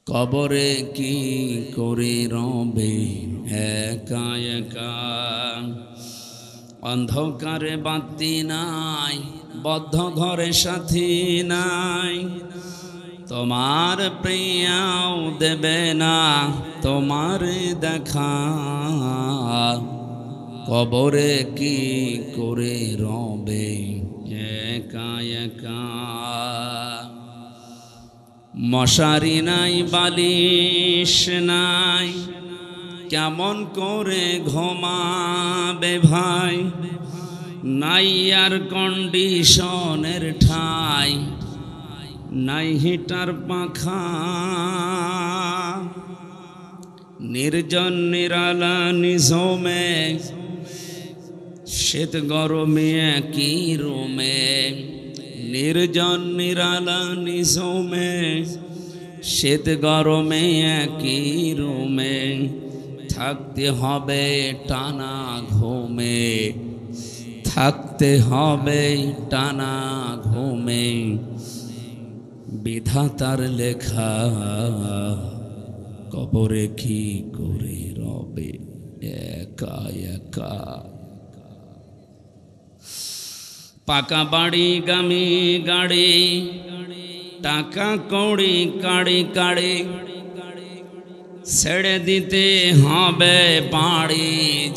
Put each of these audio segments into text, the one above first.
কবরে কি করে রবে একা একা, অন্ধকারে বাতি নাই, বদ্ধ ঘরে সাথী নাই। তোমার প্রিয়াও দেবে না তোমার দেখা, কবরে কি করে রবে একা একা। মশারি নাই, বালিশ নাই, কেমন করে ঘুমাবে ভাই। নাই আর কন্ডিশনের ঠাই, নাই হিটার পাখা। নির্জন নিরালা নিঝুমে, শীত গরমে একই রুমে। নির্জন নিরালা নিঝুমে, শীত গরমে একই রুমে। থাকতে হবে টানা ঘুমে, থাকতে হবে টানা ঘুমে। বিধাতার লেখা কবরে কি করে রবে একা একা। পাকা বাড়ি গামি গাড়ি, টাকা কড়ি কাড়ি কাড়ি। ছেড়ে দিতে হবে বাড়ি,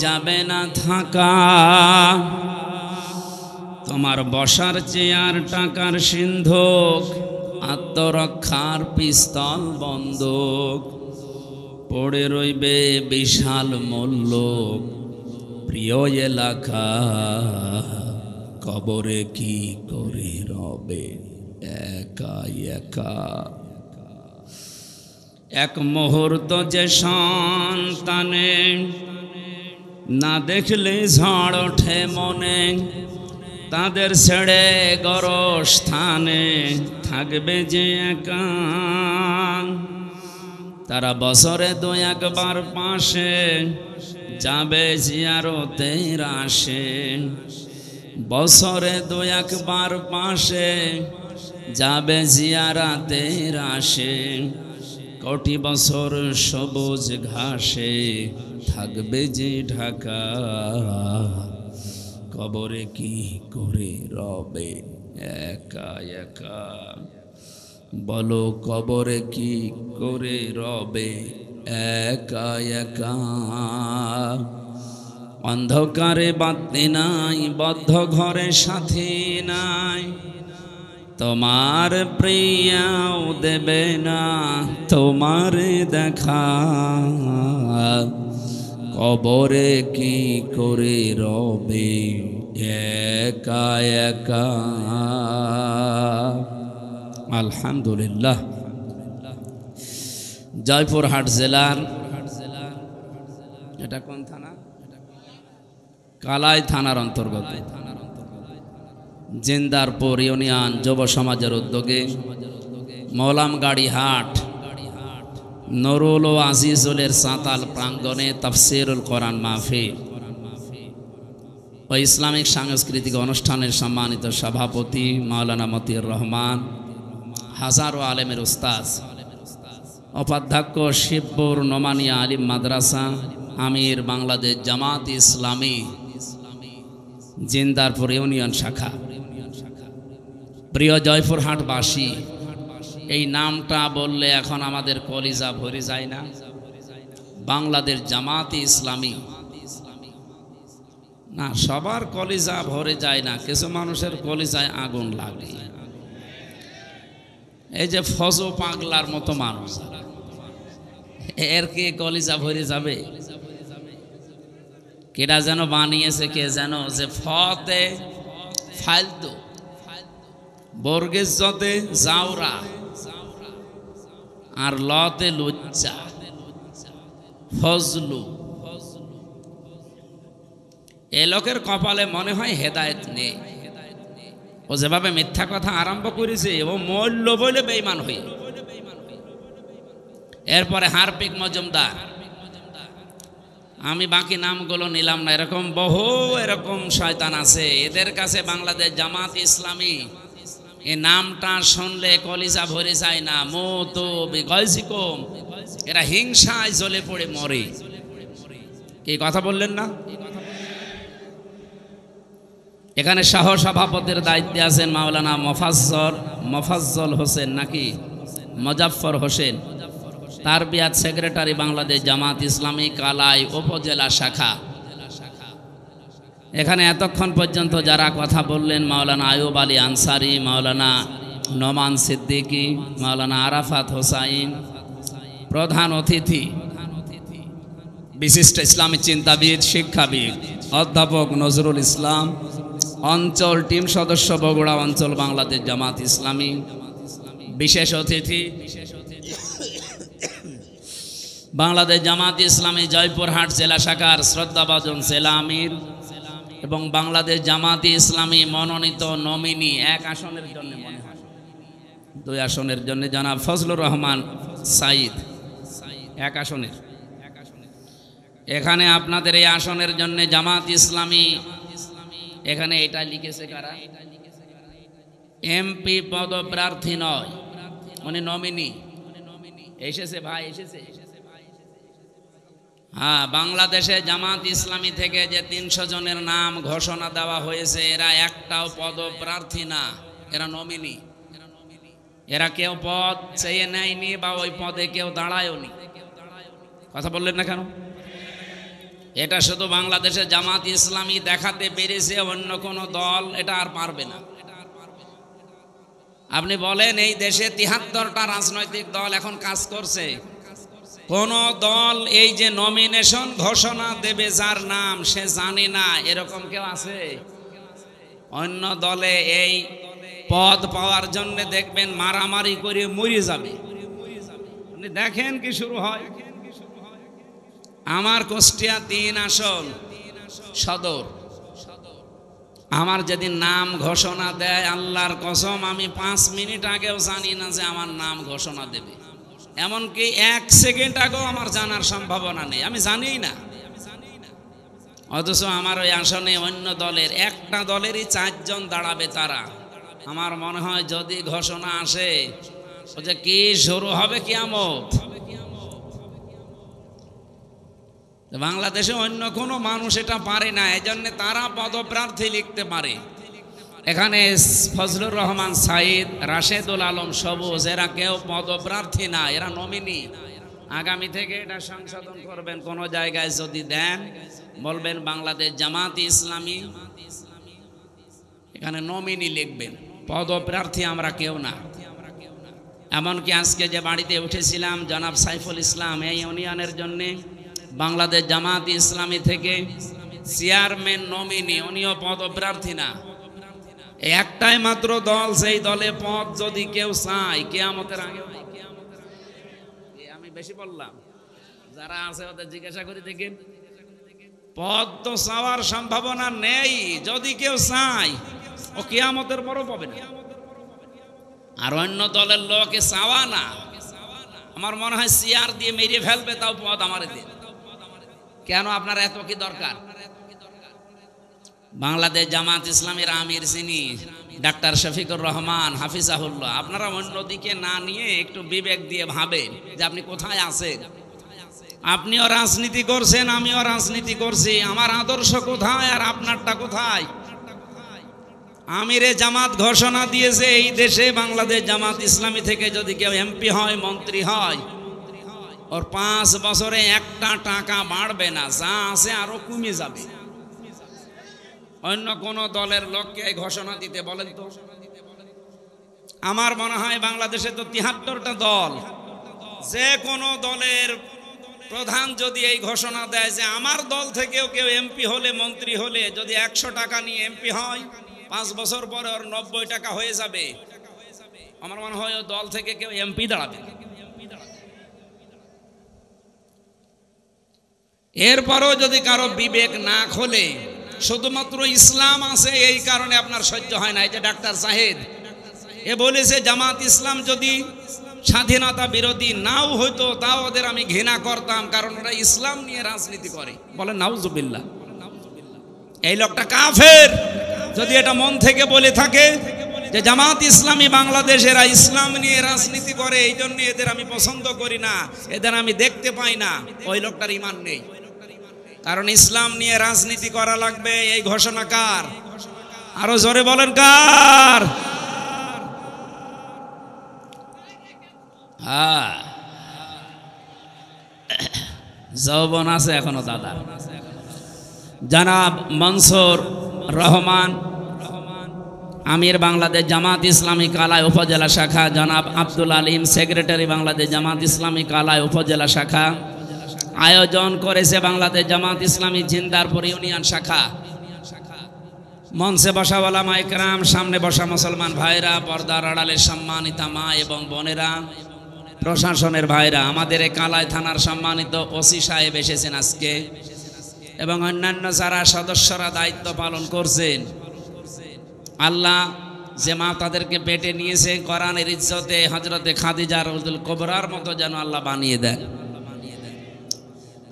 যাবে না থাকা। তোমার বসার চেয়ার টাকার সিন্ধুক, আত্মরক্ষার পিস্তল বন্দুক। পড়ে রইবে বিশাল মূল্য প্রিয় এলাকা, কবরে কি করে রবে একা একা। এক মুহূর্ত যে সন্তানে, না দেখলে ঝড় ওঠে মনে। তাদের ছেড়ে গরস্থানে থাকবে যে একা। তারা বছরে দু একবার পাশে যাবে জিয়ারতের আসে। বছরে দু একবার পাশে যাবে জিয়ারাতের আসে। কোটি বছর সবুজ ঘাসে থাকবে যে ঢাকা, কবরে কি করে রবে একা একা। বলো কবরে কি করে রবে একা একা। অন্ধকারে বাতি নাই, বদ্ধ ঘরে সাথী নাই। তোমার প্রিয়াও দেবে না তোমার দেখা, কবরে কি করে রবে একা একা। আলহামদুলিল্লাহ। জয়পুরহাট জেলার, এটা কোন থানা? কালাই থানার অন্তর্গত জিন্দারপুর ইউনিয়ন যুব সমাজের উদ্যোগে মৌলামগাড়ি হাট নুরুল ও আজিজুলের সাঁতাল প্রাঙ্গণে তাফসিরুল কোরআন মাহফিল ও ইসলামিক সাংস্কৃতিক অনুষ্ঠানের সম্মানিত সভাপতি মাওলানা মতিউর রহমান, হাজারো আলেমের উস্তাদ, উপাধ্যক্ষ শিবপুর নোমানিয়া আলিম মাদ্রাসা, আমির বাংলাদেশ জামাত ইসলামী জিন্দারপুর ইউনিয়ন শাখা। প্রিয় জয়পুরহাটবাসী, এই নামটা বললে এখন আমাদের কলিজা ভরে যায় না? বাংলাদেশ জামাত ইসলামী না, সবার কলিজা ভরে যায় না, কিছু মানুষের কলিজায় আগুন লাগে। এই যে ফজো পাগলার মতো মানুষ, এর কি কলিজা ভরে যাবে? কেটা যেন বানিয়েছে, কে যেন, যে ফতে ফালতু, বর্গেজতে জাউরা, আর লতে লুচ্চা, ফজলু। এ লোকের কপালে মনে হয় হেদায়েত নেই। ও যেভাবে মিথ্যা কথা আরম্ভ করেছে ও মূল্য বলে বেঈমান হয়ে। এরপরে হারপিক মজুমদার, আমি বাকি নামগুলো নিলাম না, এরকম বহু এরকম শয়তান আছে। এদের কাছে বাংলাদেশ জামাত ইসলামী এই নামটা শুনলে কলিজা ভরে যায় না। মতো বিগয়জিকম, এরা হিংসায় জ্বলে পড়ে মরে। কি কথা বললেন না? এখানে সহ সভাপতির দায়িত্বে আছেন মাওলানা মোফাজ্জল হোসেন নাকি মুজাফফর হোসেন, তারবিয়াত সেক্রেটারি বাংলাদেশ জামাত ইসলামী কালাই উপজেলা শাখা। এখানে এতক্ষণ পর্যন্ত যারা কথা বললেন, মাওলানা আয়ুব আলী আনসারি, মাওলানা নোমান সিদ্দিকী, মাওলানা আরাফাত হোসাইন, প্রধান অতিথি বিশিষ্ট ইসলামী চিন্তাবিদ শিক্ষাবিদ অধ্যাপক নজরুল ইসলাম, অঞ্চল টিম সদস্য বগুড়া অঞ্চল বাংলাদেশ জামাত ইসলামী, বিশেষ অতিথি বাংলাদেশ জামাত ইসলামী জয়পুরহাট জেলা শাখার শ্রদ্ধাভাজন জেলা আমির এবং বাংলাদেশ জামাত ইসলামী মনোনীত নমিনি এক আসনের জন্য, মনে হয় 2 আসনের জন্য জনাব ফজলুর রহমান সাইদ, এক আসনের। এখানে আপনাদের এই আসনের জন্য জামাত ইসলামী, এখানে এটা লিখেছে কারা? এমপি পদপ্রার্থী নয়, মানে নমিনি। এসেছে ভাই, এসেছে। হ্যাঁ, বাংলাদেশে জামাত ইসলামী থেকে যে 300 জনের নাম ঘোষণা দেওয়া হয়েছে, এরা একটাও পদপ্রার্থী না, এরা নমিনি। এরা কেউ পদ চেয়ে নেয়নি বা ওই পদে কেউ দাঁড়ায়নি। কথা বললেন না কেন? এটা শুধু বাংলাদেশে জামাত ইসলামী দেখাতে পেরেছে, অন্য কোনো দল এটা আর পারবে না। আপনি বলেন এই দেশে 73টা রাজনৈতিক দল এখন কাজ করছে, কোন দল এই যে নমিনেশন ঘোষণা দেবে যার নাম সে জানে না, এরকম কেউ আছে? অন্য দলে এই পদ পাওয়ার জন্য দেখবেন মারামারি করে মরে যাবে। আপনি দেখেন কি শুরু হয়। আমার কুষ্টিয়া 3 আসন সদর, আমার যেদিন নাম ঘোষণা দেয়, আল্লাহর কসম আমি 5 মিনিট আগেও জানি না যে আমার নাম ঘোষণা দেবে। এমনকি 1 সেকেন্ড আগেও আমার জানার সম্ভাবনা নেই, আমি জানিই না। অথচ আমার ওই আসনে অন্য দলের একটা দলেরই 4 জন দাঁড়াবে। তারা, আমার মনে হয় যদি ঘোষণা আসে যে কি শুরু হবে কিয়ামত। বাংলাদেশে অন্য কোনো মানুষ এটা পারে না, এজন্য তারা পদপ্রার্থী লিখতে পারে। এখানে ফজলুর রহমান সাইদ, রাশেদুল আলম সবুজ, এরা কেউ পদপ্রার্থী না, এরা নমিনি। আগামী থেকে এটা সংশোধন করবেন, কোন জায়গায় যদি দেন বলবেন বাংলাদেশ জামাত ইসলামী, এখানে নমিনি লিখবেন, পদপ্রার্থী আমরা কেউ না। এমনকি আজকে যে বাড়িতে উঠেছিলাম জনাব সাইফুল ইসলাম, এই ইউনিয়নের জন্য বাংলাদেশ জামাত ইসলামী থেকে চেয়ারম্যান নমিনি, উনিও পদপ্রার্থী না। একটাই মাত্র দল, সেই দলে পদ যদি কেউ চায় কিয়ামতের আগে। আমি বেশি বললাম, যারা আছে ওদের জিজ্ঞাসা করে দেখেন, পদ তো চাওয়ার সম্ভাবনা নেই। যদি কেউ চায় ও কিয়ামতের পরও পাবে না। আর অন্য দলের লোকে চাওয়া না, আমার মনে হয় চেয়ার দিয়ে মেরে ফেলবে, তাও পদ আমার দিন। কেন আপনার এত কি দরকার? বাংলাদেশ জামাত ইসলামের আমির যিনি ডাক্তার শফিকুর রহমান হাফিজাহুল্লাহ, আপনারা অন্যদিকে না নিয়ে একটু বিবেক দিয়ে ভাবেন যে আপনি কোথায় আছেন। আপনিও রাজনীতি করছেন, আমিও রাজনীতি করছি, আমার আদর্শ কোথায় আর আপনারটা কোথায়? আমিরে জামাত ঘোষণা দিয়েছে এই দেশে বাংলাদেশ জামাত ইসলামী থেকে যদি কেউ এমপি হয়, মন্ত্রী হয়, ওর 5 বছরে একটা টাকা বাড়বে না, যা আছে আরো কমে যাবে। অন্য কোন দলের লোককে ঘোষণা দিতে বলেন তো? আমার মনে হয় বাংলাদেশে তো 73টা দল, যে কোনো দলের প্রধান যদি এই ঘোষণা দেয় যে আমার দল থেকেও কেউ এমপি হলে, মন্ত্রী হলে যদি 100 টাকা নিয়ে এমপি হয়, 5 বছর পরে ওর 90 টাকা হয়ে যাবে, আমার মনে হয় ওই দল থেকে কেউ এমপি দাঁড়াবে। এরপরও যদি কারো বিবেক না খোলে, শুধুমাত্র ইসলাম আছে এই কারণে আপনার সহ্য হয় না। এই যে ডাক্তার সাহেদ এ বলেছে জামাত ইসলাম যদি স্বাধীনতা বিরোধী নাও হইতো তাও ওদের আমি ঘৃণা করতাম, কারণ ওরা ইসলাম নিয়ে রাজনীতি করে। বলে নাউজুবিল্লাহ, এই লোকটা কাফের যদি এটা মন থেকে বলে থাকে যে জামাত ইসলামী বাংলাদেশেরা ইসলাম নিয়ে রাজনীতি করে, এই জন্য এদের আমি পছন্দ করি না, এদের আমি দেখতে পাই না, ওই লোকটার ঈমান নেই। কারণ ইসলাম নিয়ে রাজনীতি করা লাগবে এই ঘোষণা কার? আরো জোরে বলেন কার? হ্যাঁ, যৌবন আছে এখনো দাদা। জনাব মনসুর রহমান আমির বাংলাদেশ জামাত ইসলামী কালাই উপজেলা শাখা, জনাব আব্দুল আলিম সেক্রেটারি বাংলাদেশ জামাত ইসলামী কালাই উপজেলা শাখা, আয়োজন করেছে বাংলাদেশ জামাত ইসলামী জিন্দারপুর ইউনিয়ন শাখা। মঞ্চে বসা ওলামা ইকরাম, সামনে বসা মুসলমান ভাইরা, পর্দার আড়ালের সম্মানিতা মা এবং বোনেরা, প্রশাসনের ভাইরা, আমাদের এই কালাই থানার সম্মানিত ওসি সাহেব এসেছেন আজকে এবং অন্যান্য যারা সদস্যরা দায়িত্ব পালন করছেন। আল্লাহ যে মা তাদেরকে পেটে নিয়েছে কোরআনের ইজ্জতে হযরতে খাদিজা রাদিয়াল্লাহু কুবরার মতো যেন আল্লাহ বানিয়ে দেন।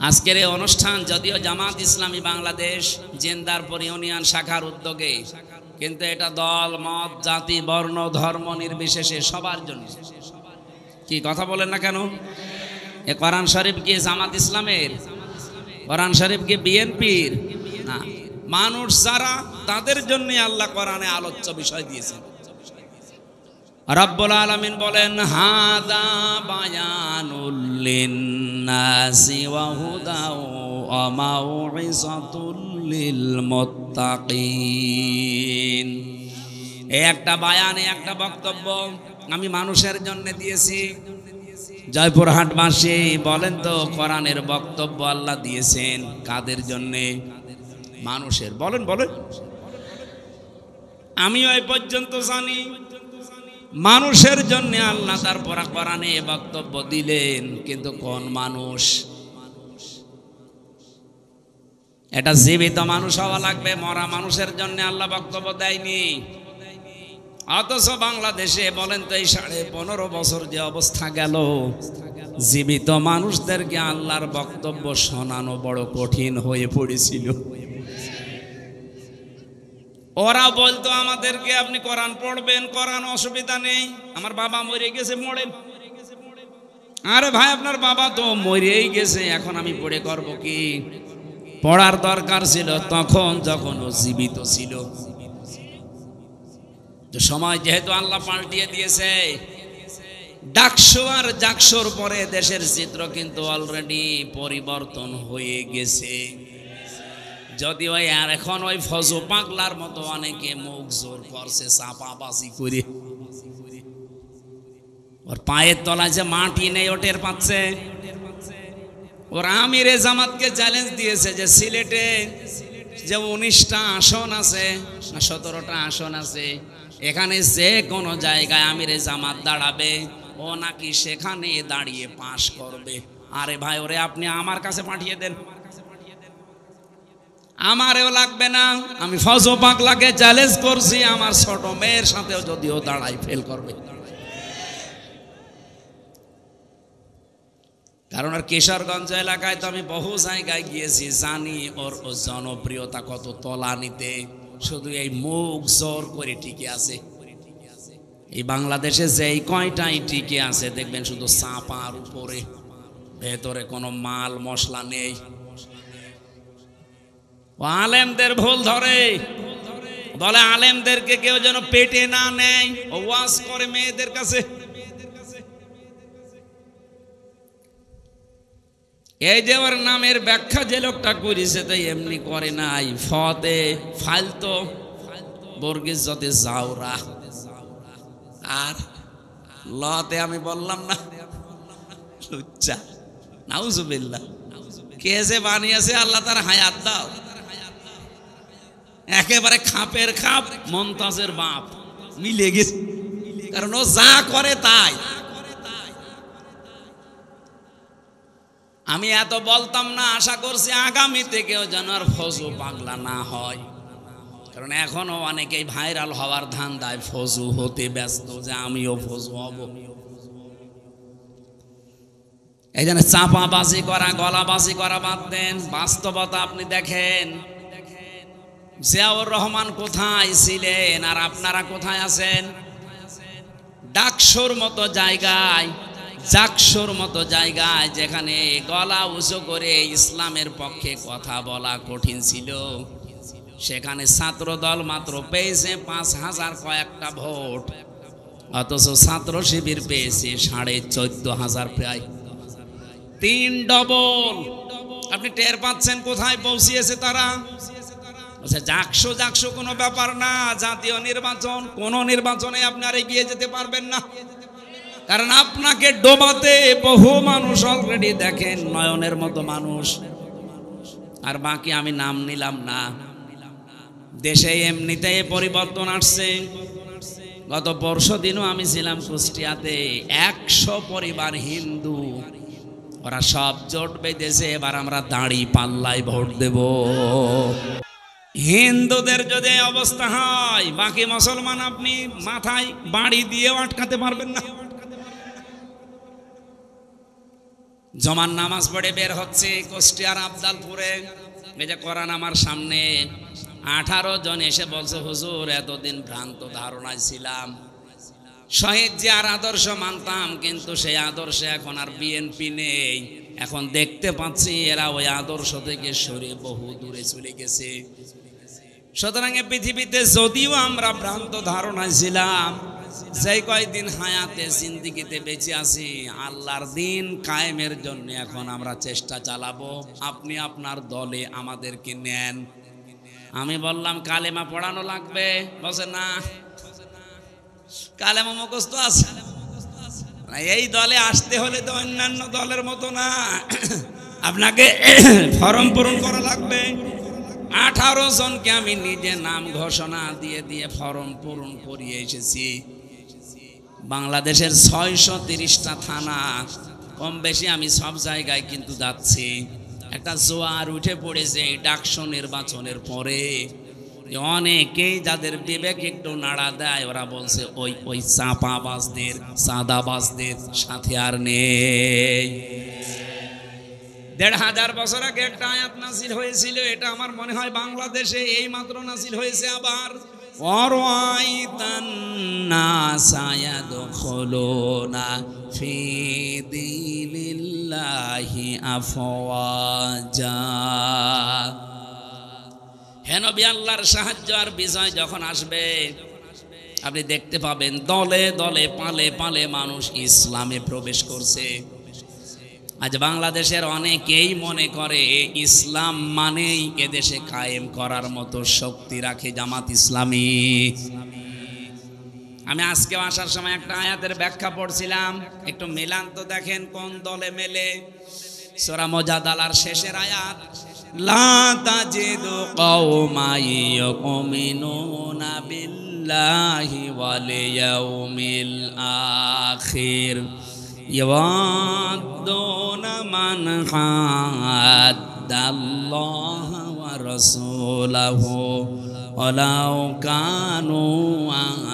আজকের এই অনুষ্ঠান যদিও জামাত ইসলামী বাংলাদেশ জিন্দারপুর ইউনিয়ন শাখার উদ্যোগে, কিন্তু এটা দল মত জাতি বর্ণ ধর্ম নির্বিশেষে সবার জন্য। কি কথা বলেন না কেন? এ কোরআন শরীফ কি জামাত ইসলামের? কোরআন শরীফ কি বিএনপির? না, মানুষ যারা তাদের জন্য আল্লাহ কোরআনে আলোচ্য বিষয় দিয়েছেন। রব্বুল আলামিন বলেন হাদা বায়ানুল লিন্নাসি ওয়া হুদা ওয়া মাউইযাতুল লিল মুত্তাকিন। এই একটা বায়ান, একটা বক্তব্য আমি মানুষের জন্য দিয়েছি। জয়পুরহাটবাসী বলেন তো কোরআনের বক্তব্য আল্লাহ দিয়েছেন কাদের জন্যে? মানুষের। বলেন বলেন। আমিও এই পর্যন্ত জানি মানুষের জন্য আল্লাহ তারপর কোরআনে বক্তব্য দিলেন, কিন্তু কোন মানুষ? এটা জীবিত মানুষ হওয়া লাগবে, মরা মানুষের জন্য আল্লাহ বক্তব্য দেয়নি। অথচ বাংলাদেশে বলেন তো এই 15.5 বছর যে অবস্থা গেল, জীবিত মানুষদেরকে আল্লাহর বক্তব্য শোনানো বড় কঠিন হয়ে পড়েছিল। ওরা বলতো আমাদেরকে আপনি কোরআন পড়বেন, কোরআন অসুবিধা নেই, আমার বাবা মরে গেছে মরেন। আরে ভাই আপনার বাবা তো মরেই গেছে, এখন আমি পড়ে করব কি? পড়ার দরকার ছিল তখন যখন ও জীবিত ছিল। তো সময় যেহেতু আল্লাহ পাল্টিয়ে দিয়েছে, ডাকসু আর জাকসুর পরে দেশের চিত্র কিন্তু অলরেডি পরিবর্তন হয়ে গেছে। যদিও আর এখন ওই ফজু পাগলার মতো অনেকে মুখ জোর করছে চাপাবাজি করে, ওর পায়ের তলায় যে মাটি নেই ওটের পাচ্ছে। ওর আমিরে জামাতকে চ্যালেঞ্জ দিয়েছে যে সিলেটে যে 19টা আসন আছে না 17টা আসন আছে, এখানে যে কোনো জায়গায় আমিরে জামাত দাঁড়াবে, ও নাকি সেখানে দাঁড়িয়ে পাশ করবে। আরে ভাই ওরে আপনি আমার কাছে পাঠিয়ে দেন, আমারেও লাগবে না। আমি ফজল পাগলাকে চ্যালেঞ্জ করছি, আমার ছোট মেয়ের সাথেও যদিও দাঁড়াই ফেল করবে। কারণ আর কিশোরগঞ্জ এলাকায় তো আমি বহু জায়গায় গিয়েছি, জানি ওর জনপ্রিয়তা কত তলানিতে। শুধু এই মুখ জোর করে টিকে আছে। এই বাংলাদেশে যেই কয়টাই টিকে আছে দেখবেন শুধু চাপার উপরে, ভেতরে কোনো মাল মশলা নেই। আলেমদের ভুল ধরে, বলে আলেমদেরকে কেউ যেন পেটে না নেয়, ওয়াজ করে মেয়েদের কাছে। এই যে ওর নামের ব্যাখ্যা যে লোকটা করেছে তাই এমনি করে নাই, ফতে ফালতো বর্গিস যতে জাউরা, আর লতে আমি বললাম না লুচ্চা। নাউজুবিল্লাহ। কে যে বানিয়েছে আল্লাহ তার হায়াত দাও। একেবারে খাপের খাপ মমতাজের বাপ মিলে গেছে, কারণ ও যা করে তাই। আমি এত বলতাম না, আশা করছি আগামী থেকেও যেন আর ফজু পাগলা না হয়, কারণ এখনো অনেকেই ভাইরাল হওয়ার ধান্দায় ফজু হতে ব্যস্ত যে আমিও ফজু হব। এই জন্য চাপাবাজি করা, গলাবাজি করা বাদ দেন। বাস্তবতা আপনি দেখেন, জিয়াউর রহমান কোথায় ছিলেন আর আপনারা কোথায় আছেন? ডাকসুর মতো জায়গায়, জাকসুর মতো জায়গায়, যেখানে গলা উঁচু করে ইসলামের পক্ষে কথা বলা কঠিন ছিল, সেখানে ছাত্র দল মাত্র পেয়েছে 5,000 কয়েকটা ভোট, অথচ ছাত্র শিবির পেয়েছে 14,500, প্রায় 3 ডবল। আপনি টের পাচ্ছেন কোথায় পৌঁছিয়েছে তারা? জাকসু জাকসু কোনো ব্যাপার না, জাতীয় নির্বাচন, কোন নির্বাচনে আপনি আর এগিয়ে যেতে পারবেন না, কারণ আপনাকে ডোবাতে বহু মানুষ অলরেডি দেখেন, নয়নের মতো মানুষ। আর বাকি আমি নাম নিলাম না। দেশে এমনিতে পরিবর্তন আসছে। গত পরশু দিনও আমি ছিলাম কুষ্টিয়াতে, 100 পরিবার হিন্দু, ওরা সব জোট বেঁধেছে এবার আমরা দাঁড়ি পাল্লায় ভোট দেব। হিন্দুদের যদি অবস্থা হয়, বাকি মুসলমান আপনি মাথায় বাড়ি দিয়েও আটকাতে পারবেন না। জমান নামাজ পড়ে বের হচ্ছে কুষ্টিয়ার আবদালপুরে, এই যে কোরআন আমার সামনে, 18 জন এসে বলছে, হুজুর এতদিন ভ্রান্ত ধারণায় ছিলাম, শহীদ জিয়ার আদর্শ মানতাম, কিন্তু সেই আদর্শে এখন আর বিএনপি নেই, এখন দেখতে পাচ্ছি এরা ওই আদর্শ থেকে সরে বহু দূরে চলে গেছে। সুতরাং পৃথিবীতে যদিও আমরা ভ্রান্ত ধারণায় ছিলাম, যেই কয়েকদিন হায়াতে জিন্দিগিতে বেঁচে আছি, আল্লাহর দিন কায়েমের জন্য এখন আমরা চেষ্টা চালাবো। আপনি আপনার দলে আমাদেরকে নেন। আমি বললাম কালেমা পড়ানো লাগবে, বলছে না, কালেমা মুখস্থ আছে, এই দলে আসতে হলে তো অন্যান্য দলের মতো না, আপনাকে ফর্ম পূরণ করা লাগবে। 18 জনকে আমি নিজে নাম ঘোষণা দিয়ে দিয়ে ফর্ম পূরণ করিয়ে এসেছি। বাংলাদেশের 630টা থানা, কম বেশি আমি সব জায়গায় কিন্তু যাচ্ছি। একটা জোয়ার উঠে পড়েছে এই ডাকসু নির্বাচনের পরে, অনেকেই যাদের বিবেক একটু নাড়া দেয়, ওরা বলছে ওই চাপাবাজদের, সাদাবাজদের সাথে আর নেই। 1,500 বছর আগে একটা আয়াত নাযিল হয়েছিল, এটা আমার মনে হয় বাংলাদেশে এই মাত্র নাযিল হয়েছে আবার। ওয়ারাইতান নাসা ইয়াদখুলুনা ফি দীনিল্লাহি আফওয়াজা। হে নবী, আল্লাহর সাহায্য আর বিজয় যখন আসবে, আপনি দেখতে পাবেন দলে দলে পালে পালে মানুষ ইসলামে প্রবেশ করছে। আজ বাংলাদেশের অনেকেই মনে করে ইসলাম মানেই এদেশে কায়েম করার মতো শক্তি রাখে জামাত ইসলামী। আমি আজকে আসার সময় একটা আয়াতের ব্যাখ্যা পড়ছিলাম, একটু মিলান তো দেখেন কোন দলে মেলে। সূরা মুজাদালার শেষের আয়াত, লা তাজিদু কওমান ইউমিনুনা বিল্লাহি ওয়াল ইয়াউমিল আখির ইয়াওয়াদুনা মান হাদ্দাল্লাহা ওয়া রাসূলাহু ওয়ালাউ কানু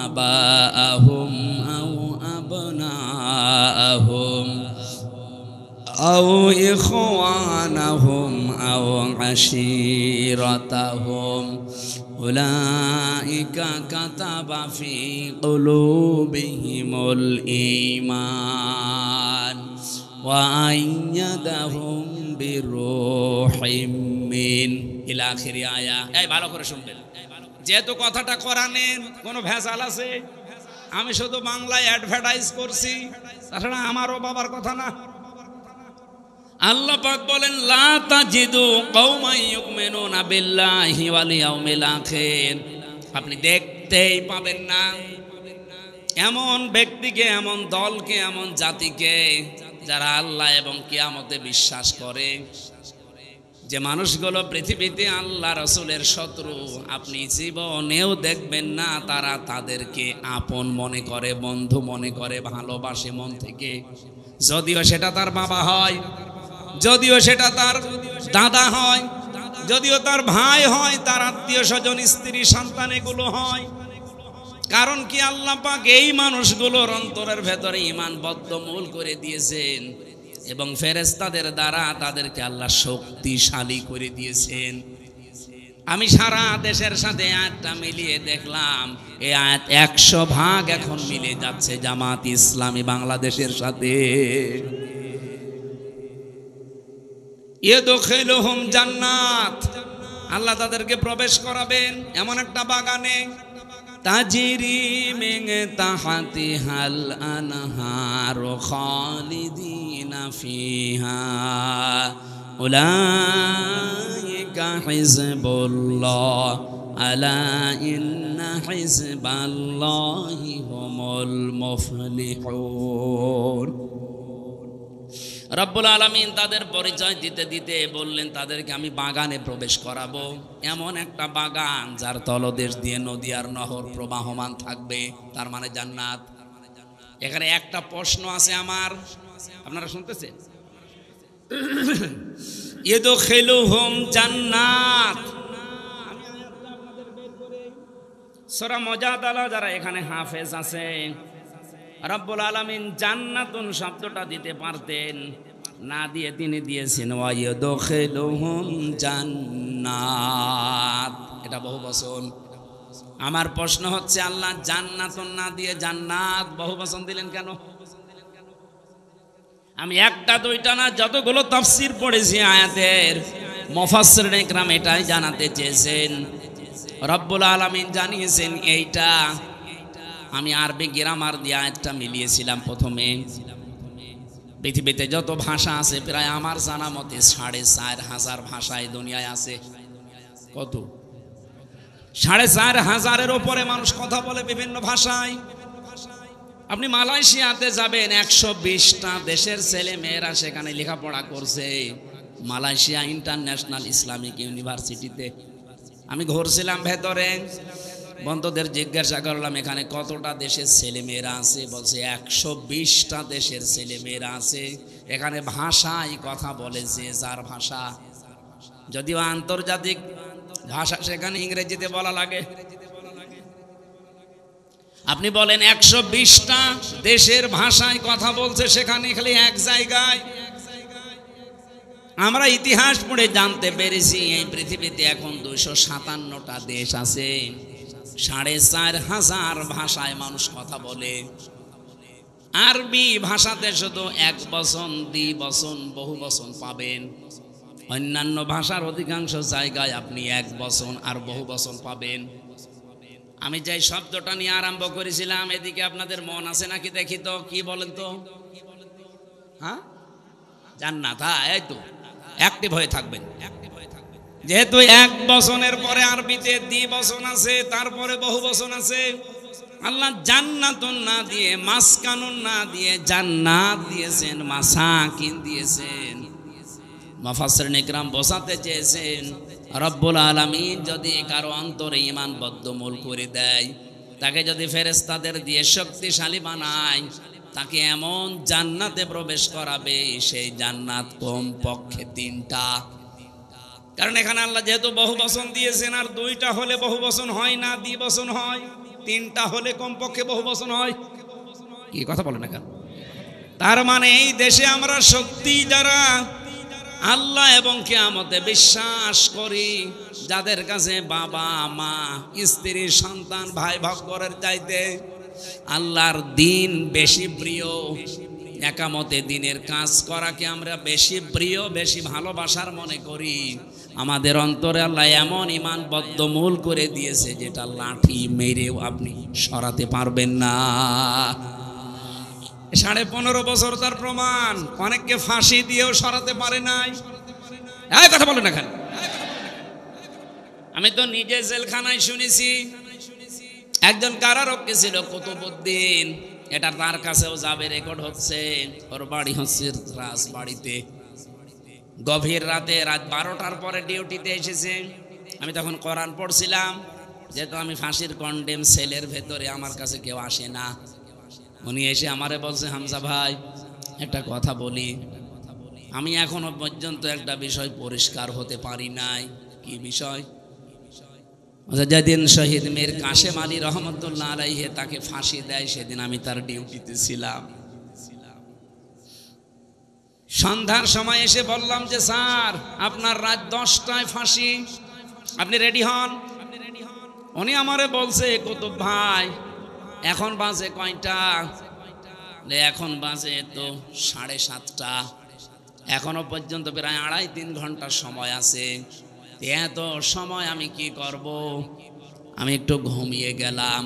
আবাআহুম আও আবনাআহুম আও ইখওয়ানাহুম আও আশীরাতাহুম উলাইকা কাতাবা ফি কুলুবিহিমুল ঈমান ওয়া আইয়াদাহুম বিরূহিম মিন ইলা আখির আয়া। এই ভালো করে শুনবেন, যেহেতু কথাটা কোরআনের, কোনো ভেজাল আছে? আমি শুধু বাংলায় অ্যাডভার্টাইজ করছি, তাছাড়া আমারও বাবার কথা না। আল্লাহ পাক বলেন, লা তাজিদু কওমান ইউমিনুনা বিল্লাহি ওয়াল ইয়াউমিল আখির, আপনি দেখতেই পাবেন না এমন ব্যক্তিকে, এমন দলকে, এমন জাতিকে যারা আল্লাহ এবং কিয়ামতে বিশ্বাস করে। যে মানুষগুলো পৃথিবীতে আল্লাহ রাসূলের শত্রু, আপনি জীবনেও দেখবেন না তারা তাদেরকে আপন মনে করে, বন্ধু মনে করে, ভালোবাসে মন থেকে, যদিও সেটা তার বাবা হয়, যদিও সেটা তার দাদা হয়, যদিও তার ভাই হয়, তার আত্মীয় স্বজন, স্ত্রী, সন্তান এগুলো হয়। কারণ কি আল্লাহ পাক এই মানুষগুলোর অন্তরের ভেতরে ঈমান বদ্ধমূল করে দিয়েছেন এবং ফেরেশতাদের দ্বারা তাদেরকে আল্লাহ শক্তিশালী করে দিয়েছেন। আমি সারা দেশের সাথে আয়াতটা মিলিয়ে দেখলাম, এই আয়াত 100 ভাগ এখন মিলে যাচ্ছে জামাত ইসলামী বাংলাদেশের সাথে। ইয়াদখিলুহুম জান্নাত, আল্লাহ তাদেরকে প্রবেশ করাবেন এমন একটা বাগানে, তাজরি মিন তাহতিহাল আনহার খালিদিনা ফিহা উলাইকা হিজবুল্লাহ আলা ইন্না হিজবাল্লাহি হুমুল মুফলিহুন। রব্বুল আলামিন তাদের পরিচয় দিতে দিতে বললেন, তাদেরকে আমি বাগানে প্রবেশ করাবো, এমন একটা বাগান যার তলদেশ দিয়ে নদী আর নহর প্রবাহমান থাকবে, তার মানে জান্নাত। এখানে একটা প্রশ্ন আছে আমার, আপনারা শুনতেছেন? ইয়াদখিলুহুম জান্নাত, সূরা মুজাদালা যারা এখানে হাফেজ আছে, রব্বুল আলামিন জান্নাতুন শব্দটা দিতে পারতেন, না দিয়ে তিনি দিয়েছেন ওয়ায়াদখিলুহুম জান্নাত, এটা বহুবচন। আমার প্রশ্ন হচ্ছে, আল্লাহ জান্নাতুন না দিয়ে জান্নাত বহুবচন দিলেন কেন? আমি একটা দুইটা না, যতগুলো তাফসীর পড়েছি আয়াতের, মুফাসসিরিন ইকরাম এটাই জানাতে চেয়েছেন। রব্বুল আলামিন জানিয়েছেন এইটা। আমি আরবি গ্রামার দিয়ে আয়াতটা মিলিয়েছিলাম প্রথমে। পৃথিবীতে যত ভাষা আছে প্রায় আমার জানা মতে 4,500 ভাষা এই দুনিয়ায় আছে। কত? 4,500-এর উপরে মানুষ কথা বলে বিভিন্ন ভাষায়। আপনি মালয়েশিয়াতে যাবেন, 120টা দেশের ছেলে মেয়েরা সেখানে লেখাপড়া করছে, মালয়েশিয়া ইন্টারন্যাশনাল ইসলামিক ইউনিভার্সিটিতে। আমি ঘুরছিলাম ভেতরে, বন্ধুদের জিজ্ঞাসা করলাম এখানে কতটা দেশের ছেলে মেয়েরা আছে, বলছে 120টা দেশের ছেলে মেয়েরা আছে। এখানে ভাষায় কথা বলে যে যার ভাষা, যদিও আন্তর্জাতিক ভাষা সেখানে ইংরেজিতে বলা লাগে। আপনি বলেন 120টা দেশের ভাষায় কথা বলছে সেখানে, খালি এক জায়গায়। আমরা ইতিহাস পড়ে জানতে পেরেছি এই পৃথিবীতে এখন 257টা দেশ আছে, 4,500 ভাষায় মানুষ কথা বলে। আরবি ভাষাতে শুধু এক বচন, দ্বিবচন, বহু বচন পাবেন। অন্যান্য ভাষার অধিকাংশ জায়গায় আপনি এক বচন আর বহু বচন পাবেন। আমি যে শব্দটা নিয়ে আরম্ভ করেছিলাম, এদিকে আপনাদের মন আছে নাকি দেখি তো, কি বলেন তো? হ্যাঁ, জান্নাত। হ্যাঁ, এই তো অ্যাক্টিভ হয়ে থাকবেন। যেহেতু এক বচনের পরে আরবিতে দ্বিবচন আছে, তারপরে বহু বচন আছে। আল্লাহ জান্নাতুন না দিয়ে, মাসকানুন না দিয়ে জান্নাত দিয়েছেন, মাসাকিন দিয়েছেন। মুফাসসিরিন ইকরাম বোঝাতে চেয়েছেন, রব্বুল আলামিন যদি কারো অন্তরে ঈমান বদ্ধমূল করে দেয়, তাকে যদি ফেরেশতাদের দিয়ে শক্তিশালী বানায়, তাকে এমন জান্নাতে প্রবেশ করাবে, সেই জান্নাত কমপক্ষে 3টা। কারণ এখানে আল্লাহ যেহেতু বহু বচন দিয়েছেন, আর 2টা হলে বহু বচন হয় না, দ্বিবচন হয়। 3টা হলে কমপক্ষে বহু বচন হয়। কি কথা বলেন না কেন? তার মানে এই দেশে আমরা সত্যি যারা আল্লাহ এবং কিয়ামতে বিশ্বাস করি, যাদের কাছে বাবা মা, স্ত্রী, সন্তান, ভাই ভক্তরের চাইতে আল্লাহর দিন বেশি প্রিয়, একামতে দিনের কাজ করাকে আমরা বেশি প্রিয়, বেশি ভালোবাসার মনে করি, আমাদের অন্তরে আল্লাহ এমন ঈমান বদ্ধমূল করে দিয়েছে যেটা লাঠি মেরেও আপনি সরাতে পারবেন না। 15.5 বছর তার প্রমাণ। অনেককে ফাঁসি দিয়েও সরাতে পারে নাই। এই কথা বলেন না কেন? আমি তো নিজে জেলখানায় শুনেছি। একজন কারারক্ষী ছিল কুতুবউদ্দিন, এটা তার কাছেও যাবে, রেকর্ড হচ্ছে। ওর বাড়ি হচ্ছে রাজবাড়িতে। গভীর রাতে, রাত 12টার পরে ডিউটিতে এসেছে। আমি তখন কোরআন পড়ছিলাম, যেহেতু আমি ফাঁসির কন্ডেম সেলের ভেতরে, আমার কাছে কেউ আসে না। উনি এসে আমারে বলছে, হামজা ভাই একটা কথা বলি। আমি এখনো পর্যন্ত একটা বিষয় পরিষ্কার হতে পারি নাই। কি বিষয়? যেদিন শহীদ মীর কাশেম আলী রহমতুল্লাহ আলাইহি তাকে ফাঁসি দেয়, সেদিন আমি তার ডিউটিতে ছিলাম। সন্ধ্যার সময় এসে বললাম যে স্যার, আপনার রাত 10টায় ফাঁসি, আপনি রেডি হন। উনি আমারে বলছে, কুতুব ভাই এখন বাজে কয়টা? এখন বাজে তো 7:30টা, এখনো পর্যন্ত প্রায় 2.5-3 ঘন্টার সময় আছে। এত সময় আমি কি করব? আমি একটু ঘুমিয়ে গেলাম।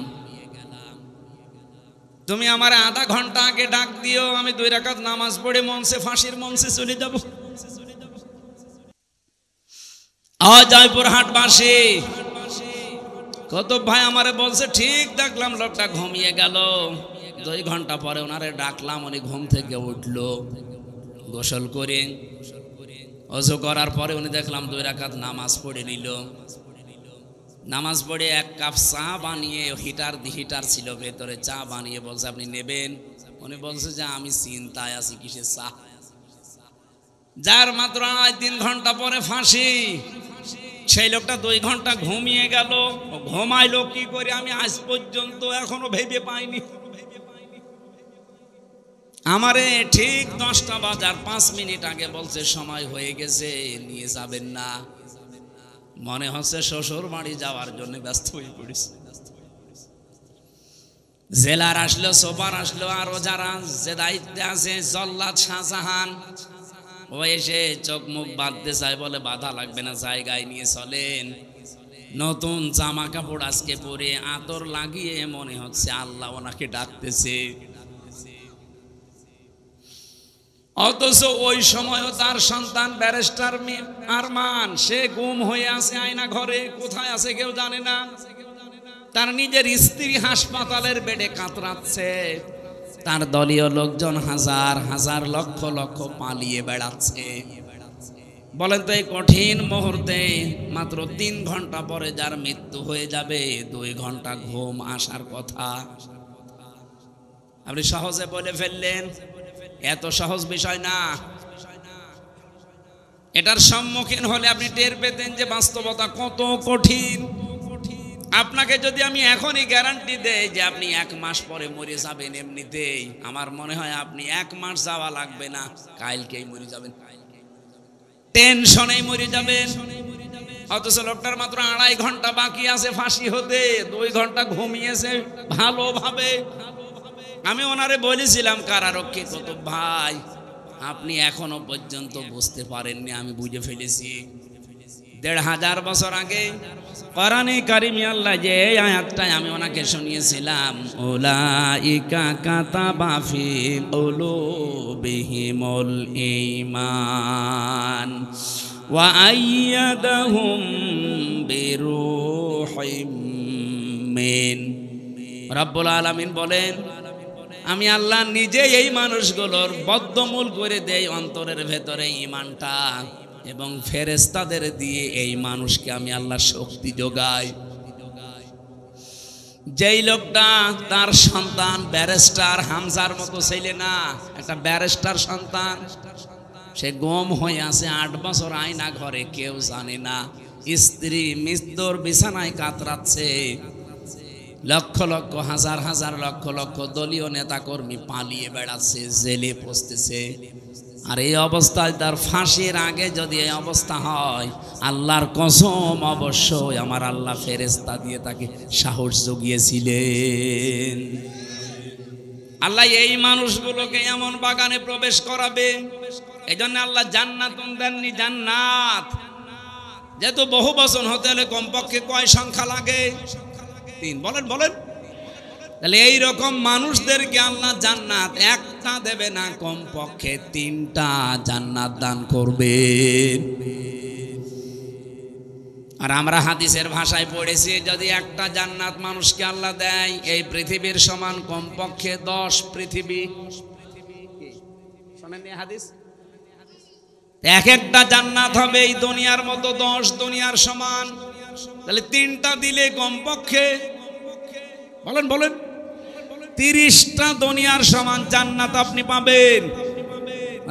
তুমি আমার আধা ঘন্টা আগে ডাক দিও, আমি 2 রাকাত নামাজ পড়ে মঞ্চে, ফাঁসির মঞ্চে চলে যাব। জয়পুরহাটবাসী কুতুব ভাই আমারে বলছে, ঠিক দেখলাম লোকটা ঘুমিয়ে গেল। 2 ঘন্টা পরে ওনারে ডাকলাম, উনি ঘুম থেকে উঠলো, গোসল করে ওযু করার পরে উনি দেখলাম 2 রাকাত নামাজ পড়ে নিল। নামাজ পড়ে 1 কাপ চা বানিয়ে, হিটার ছিল ভেতরে, চা বানিয়ে বলছে আপনি নেবেন? উনি বলছে যে আমি চিন্তায় আছি, কিসের চা? যার মাত্র 2.5-3 ঘন্টা পরে ফাঁসি, সেই লোকটা 2 ঘন্টা ঘুমিয়ে গেল। ঘুমাইলো কি করে আমি আজ পর্যন্ত এখনো ভেবে পাইনি। আমারে ঠিক 10টা বাজার 5 মিনিট আগে বলছে সময় হয়ে গেছে, নিয়ে যাবেন না। মনে হচ্ছে শ্বশুর বাড়ি যাওয়ার জন্য ব্যস্ত হয়ে পড়েছে। জেলার আসলো, সুপার আসলো, আরো যারা যে দায়িত্বে আছে, জল্লাদ শাহজাহান, ও এসে চোখ মুখ বাঁধতে চায়, বলে বাধা লাগবে না, জায়গায় নিয়ে চলেন। নতুন জামা কাপড় আজকে পরে, আতর লাগিয়ে মনে হচ্ছে আল্লাহ ওনাকে ডাকতেছে। অথচ ওই সময়ও তার সন্তান ব্যারিস্টার আরমান, সে গুম হয়ে আছে আয়না ঘরে, কোথায় আছে কেউ জানে না। তার নিজের স্ত্রী হাসপাতালের বেডে কাতরাচ্ছে, তার দলীয় লোকজন হাজার হাজার লক্ষ লক্ষ পালিয়ে বেড়াচ্ছে। বলেন তো এই কঠিন মুহূর্তে মাত্র 3 ঘন্টা পরে যার মৃত্যু হয়ে যাবে, 2 ঘন্টা ঘুম আসার কথা আপনি সহজে বলে ফেললেন। এত সহজ বিষয় না। এটার সম্মুখীন হলে আপনি টের পেতেন যে বাস্তবতা কত কঠিন। আপনাকে যদি আমি এখনই গ্যারান্টি দেই যে আপনি 1 মাস পরে মরে যাবেন, এমনিতেই আমার মনে হয় আপনি 1 মাস যাওয়া লাগবে না, কালকেই মরে যাবেন, টেনশনেই মরে যাবেন। অথচ লোকটার মাত্র 2.5 ঘন্টা বাকি আছে ফাঁসি হতে, 2 ঘন্টা ঘুমিয়েছে ভালোভাবে। আমি ওনারে বলেছিলাম, কারারক্ষী কুতুব ভাই আপনি এখনো পর্যন্ত বুঝতে পারেননি, আমি বুঝে ফেলেছি। 1500 বছর আগে কোরআনে কারিমে আল্লাহ যে আয়াতটাই আমি ওনাকে শুনিয়েছিলাম, উলাইকা কাতাবা ফি কুলুবিহিমুল ঈমান ওয়া আইয়াদাহুম বিরূহিম মিন। রব্বুল আলামিন বলেন, আমি আল্লাহ নিজে এই মানুষগুলোর বদ্ধমূল করে দেই অন্তরের ভেতরে ঈমানটা, এবং ফেরেশতাদের দিয়ে এই মানুষকে আমি আল্লাহ শক্তি যোগাই। যেই লোকটা তার সন্তান ব্যারিস্টার, হামজার মতো ছেলে না, একটা ব্যারিস্টার সন্তান, সে গুম হয়ে আছে 8 বছর আয়না ঘরে, কেউ জানে না। স্ত্রী মৃত্যুর বিছানায় কাতরাচ্ছে, লক্ষ লক্ষ হাজার হাজার লক্ষ লক্ষ দলীয় নেতাকর্মী পালিয়ে বেড়াচ্ছে, জেলে পচতেছে। আর এই অবস্থায় তার ফাঁসির আগে যদি এই অবস্থা হয়, আল্লাহর কসম অবশ্যই আমার আল্লাহ ফেরেশতা দিয়ে তাকে সাহস জুগিয়েছিলেন। আল্লাহ এই মানুষগুলোকে এমন বাগানে প্রবেশ করাবে, এই জন্য আল্লাহ জান্নাতুন দেননি, জান্নাত। যেহেতু বহু বচন হতে হলে কমপক্ষে কয় সংখ্যা লাগে? 3। বলেন বলেন। তাহলে এইরকম মানুষদেরকে আল্লাহ জান্নাত একটা দেবে না, কমপক্ষে 3টা জান্নাত দান করবে। আর আমরা হাদিসের ভাষায় পড়েছি, যদি একটা জান্নাত মানুষকে আল্লাহ দেয়, এই পৃথিবীর সমান কমপক্ষে 10 পৃথিবী। শোনেননি হাদিস? এক একটা জান্নাত হবে এই দুনিয়ার মতো 10 দুনিয়ার সমান। তাহলে 3টা দিলে কমপক্ষে বলেন বলেন 30টা দুনিয়ার সমান জান্নাত আপনি পাবেন।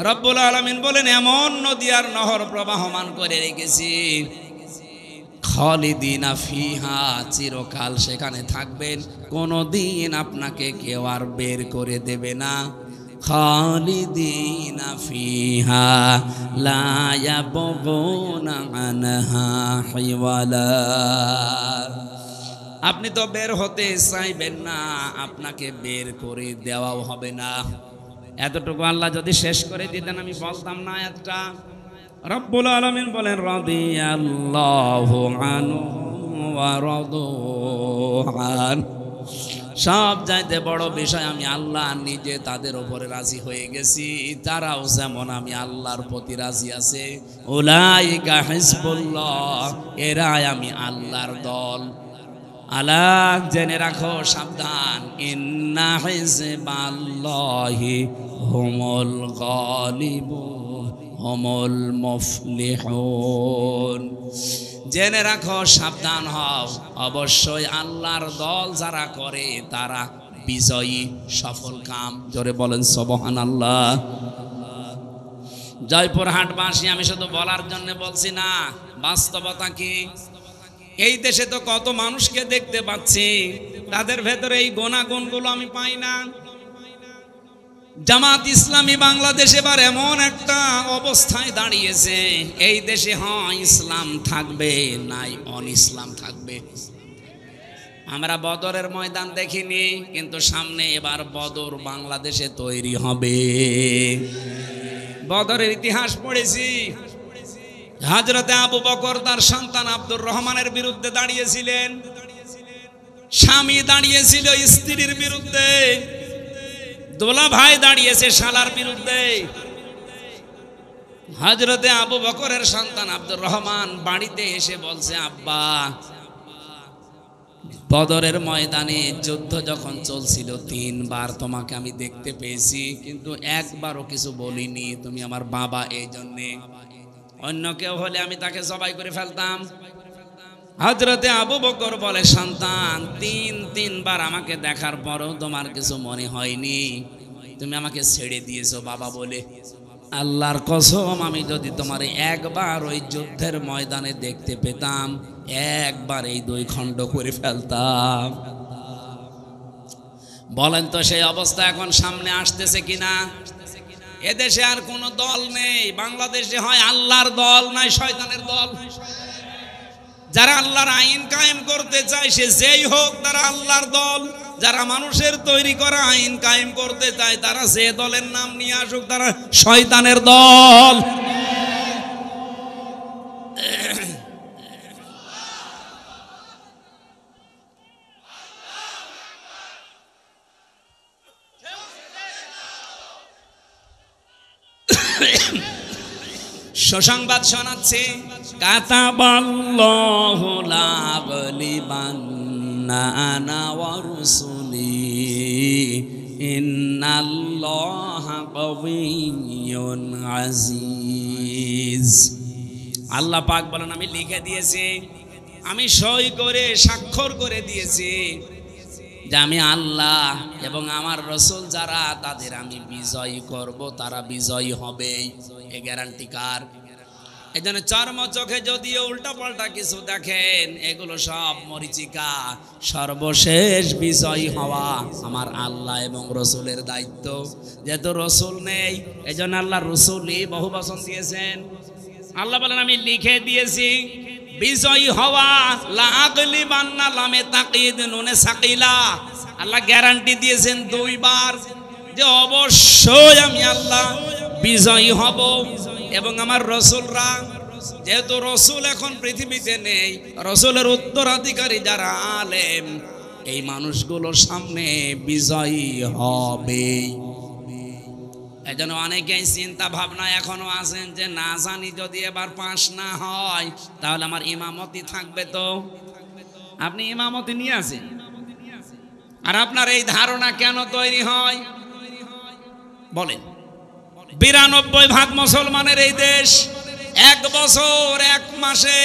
রব্বুল আলামিন বলেন এমন নদী আর নহর প্রবাহমান করে রেখেছি, খালিদিনা ফিহা, চিরকাল সেখানে থাকবেন, কোনদিন আপনাকে কেউ আর বের করে দেবে না। খালিদিনা ফিহা লা ইয়াবগুনা আনহা হিওয়ালা। আপনি তো বের হতে চাইবেন না, আপনাকে বের করে দেওয়াও হবে না। এতটুকু আল্লাহ যদি শেষ করে দিতেন আমি বলতাম না আয়াতটা। রব্বুল আলামিন বলেন রাদিয়াল্লাহু আনহু ওয়া রাদু আন। সব চাইতে বড় বিষয় আমি আল্লাহ নিজে তাদের উপরে রাজি হয়ে গেছি, তারাও যেমন আমি আল্লাহর প্রতি রাজি আছে। উলাইকা হিজবুল্লাহ, এরাই আমি আল্লাহর দল। আলা, জেনে রাখো, সাবধান, ইন্না হিজবাল্লাহি হুমুল গালিবুন হুমুল মুফলিহুন। জেনে রাখো, সাবধান হও, অবশ্যই আল্লাহর দল যারা করে তারা বিজয়ী, সফল কাম। জোরে বলেন সুবহানাল্লাহ। জয়পুরহাটবাসী, আমি শুধু বলার জন্য বলছি না, বাস্তবতা কি? এই দেশে তো কত মানুষকে দেখতে পাচ্ছি, তাদের ভেতরে এই গুণাগুণগুলো আমি পাই না। জামাত ইসলামী বাংলাদেশ এবার এমন একটা অবস্থায় দাঁড়িয়েছে, এই দেশে হয় ইসলাম থাকবে, নাই অন ইসলাম থাকবে। আমরা বদরের ময়দান দেখিনি, কিন্তু সামনে এবার বদর বাংলাদেশে তৈরি হবে। বদরের ইতিহাস পড়েছি। হযরতে আবু বকর তার সন্তান আব্দুর রহমানের বিরুদ্ধে দাঁড়িয়েছিলেন, স্বামী দাঁড়িয়েছিল স্ত্রীর বিরুদ্ধে, দোলা ভাই দাঁড়িয়েছে শালার বিরুদ্ধে। হযরতে আবু বকরের সন্তান আব্দুর রহমান বাড়িতে এসে বলছে, আব্বা, বদরের ময়দানে যুদ্ধ যখন চলছিল 3 বার তোমাকে আমি দেখতে পেয়েছি, কিন্তু একবারও কিছু বলিনি, তুমি আমার বাবা, এই জন্যে। অন্য কেউ হলে আমি তাকে জবাই করে ফেলতাম। হযরতে আবু বকর বলে, সন্তান, 3 বার আমাকে দেখার পরও তোমার কিছু মনে হয়নি, তুমি আমাকে ছেড়ে দিয়েছো বাবা বলে। আল্লাহর কসম, আমি যদি তোমার একবার ওই যুদ্ধের ময়দানে দেখতে পেতাম, একবার এই 2 খণ্ড করে ফেলতাম। বলেন তো সেই অবস্থা এখন সামনে আসতেছে কিনা? এদেশে আর কোন দল নেই, বাংলাদেশে হয় আল্লাহর দল, নাই শয়তানের দল। যারা আল্লাহর আইন কায়েম করতে চায়, সে যেই হোক, তারা আল্লাহর দল। যারা মানুষের তৈরি করা আইন কায়েম করতে চায়, তারা যে দলের নাম নিয়ে আসুক, তারা শয়তানের দল। সুসংবাদ শোনাচ্ছে, কাতাবাল্লাহু লা আগলিবান্না আনা ওয়া রুসুলি ইন্নাল্লাহা কাবিয়্যুন আজিজ। আল্লাহ পাক বলেন, আমি লিখে দিয়েছি, আমি সই করে স্বাক্ষর করে দিয়েছি যে আমি আল্লাহ এবং আমার রাসূল যারা, তাদের আমি বিজয়ী করব, তারা বিজয়ী হবে। এই গ্যারান্টি কার? এই জন্য চর্ম চোখে যদিও উল্টাপাল্টা কিছু দেখেন, এগুলো সব মরিচিকা। সর্বশেষ বিজয়ী হওয়া আমার আল্লাহ এবং রসুলের দায়িত্ব। যেহেতু রসুল নেই, এই জন্য আল্লাহ রসুলই বহু বচন দিয়েছেন। আল্লাহ বলেন, আমি লিখে দিয়েছি বিজয়ী হওয়া। লা আগলিবান্না, লামে তাকিদ, নুনে সাকিলা। আল্লাহ গ্যারান্টি দিয়েছেন 2 বার যে অবশ্যই আমি আল্লাহ বিজয়ী হব এবং আমার রসুলরা। যেহেতু রসুল এখন পৃথিবীতে নেই, রসুলের উত্তরাধিকারী যারা আলেম, এই মানুষগুলোর সামনে বিজয়ী হবে। এই জন্য অনেকেই চিন্তা ভাবনা এখনো আছেন যে না জানি যদি এবার পাস না হয় তাহলে আমার ইমামতি থাকবে। তো আপনি ইমামতি নিয়ে আসেন, আর আপনার এই ধারণা কেন তৈরি হয় বলেন? 92% মুসলমানের এই দেশ 1 বছর 1 মাসে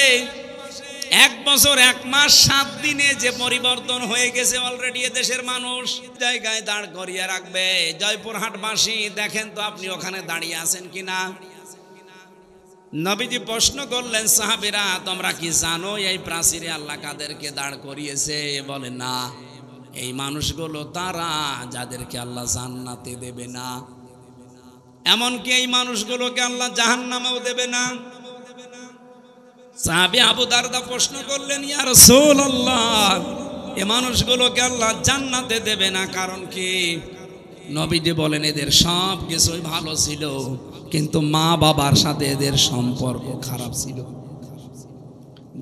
1 বছর 1 মাস 7 দিনে যে পরিবর্তন হয়ে গেছে অলরেডি দেশের মানুষ জায়গায় দাঁড় করিয়ে রাখবে। জয়পুরহাটবাসী দেখেন তো আপনি ওখানে দাঁড়িয়ে আছেন কিনা। নবীজি প্রশ্ন করলেন, সাহাবীরা তোমরা কি জানো এই প্রাচীরে আল্লাহ কাদেরকে দাঁড় করিয়েছে? বলে না, এই মানুষগুলো তারা যাদেরকে আল্লাহ জান্নাতে দেবে না, এমনকি এই মানুষগুলোকে আল্লাহ জাহান্নামেও দেবে না। সাহাবী আবু দারদা প্রশ্ন করলেন, ইয়া রাসূলুল্লাহ, এই মানুষগুলোকে আল্লাহ জান্নাতে দেবে না কারণ কি? নবীজি বলেন, এদের সব কিছুই ভালো ছিল, কিন্তু মা বাবার সাথে এদের সম্পর্ক খারাপ ছিল।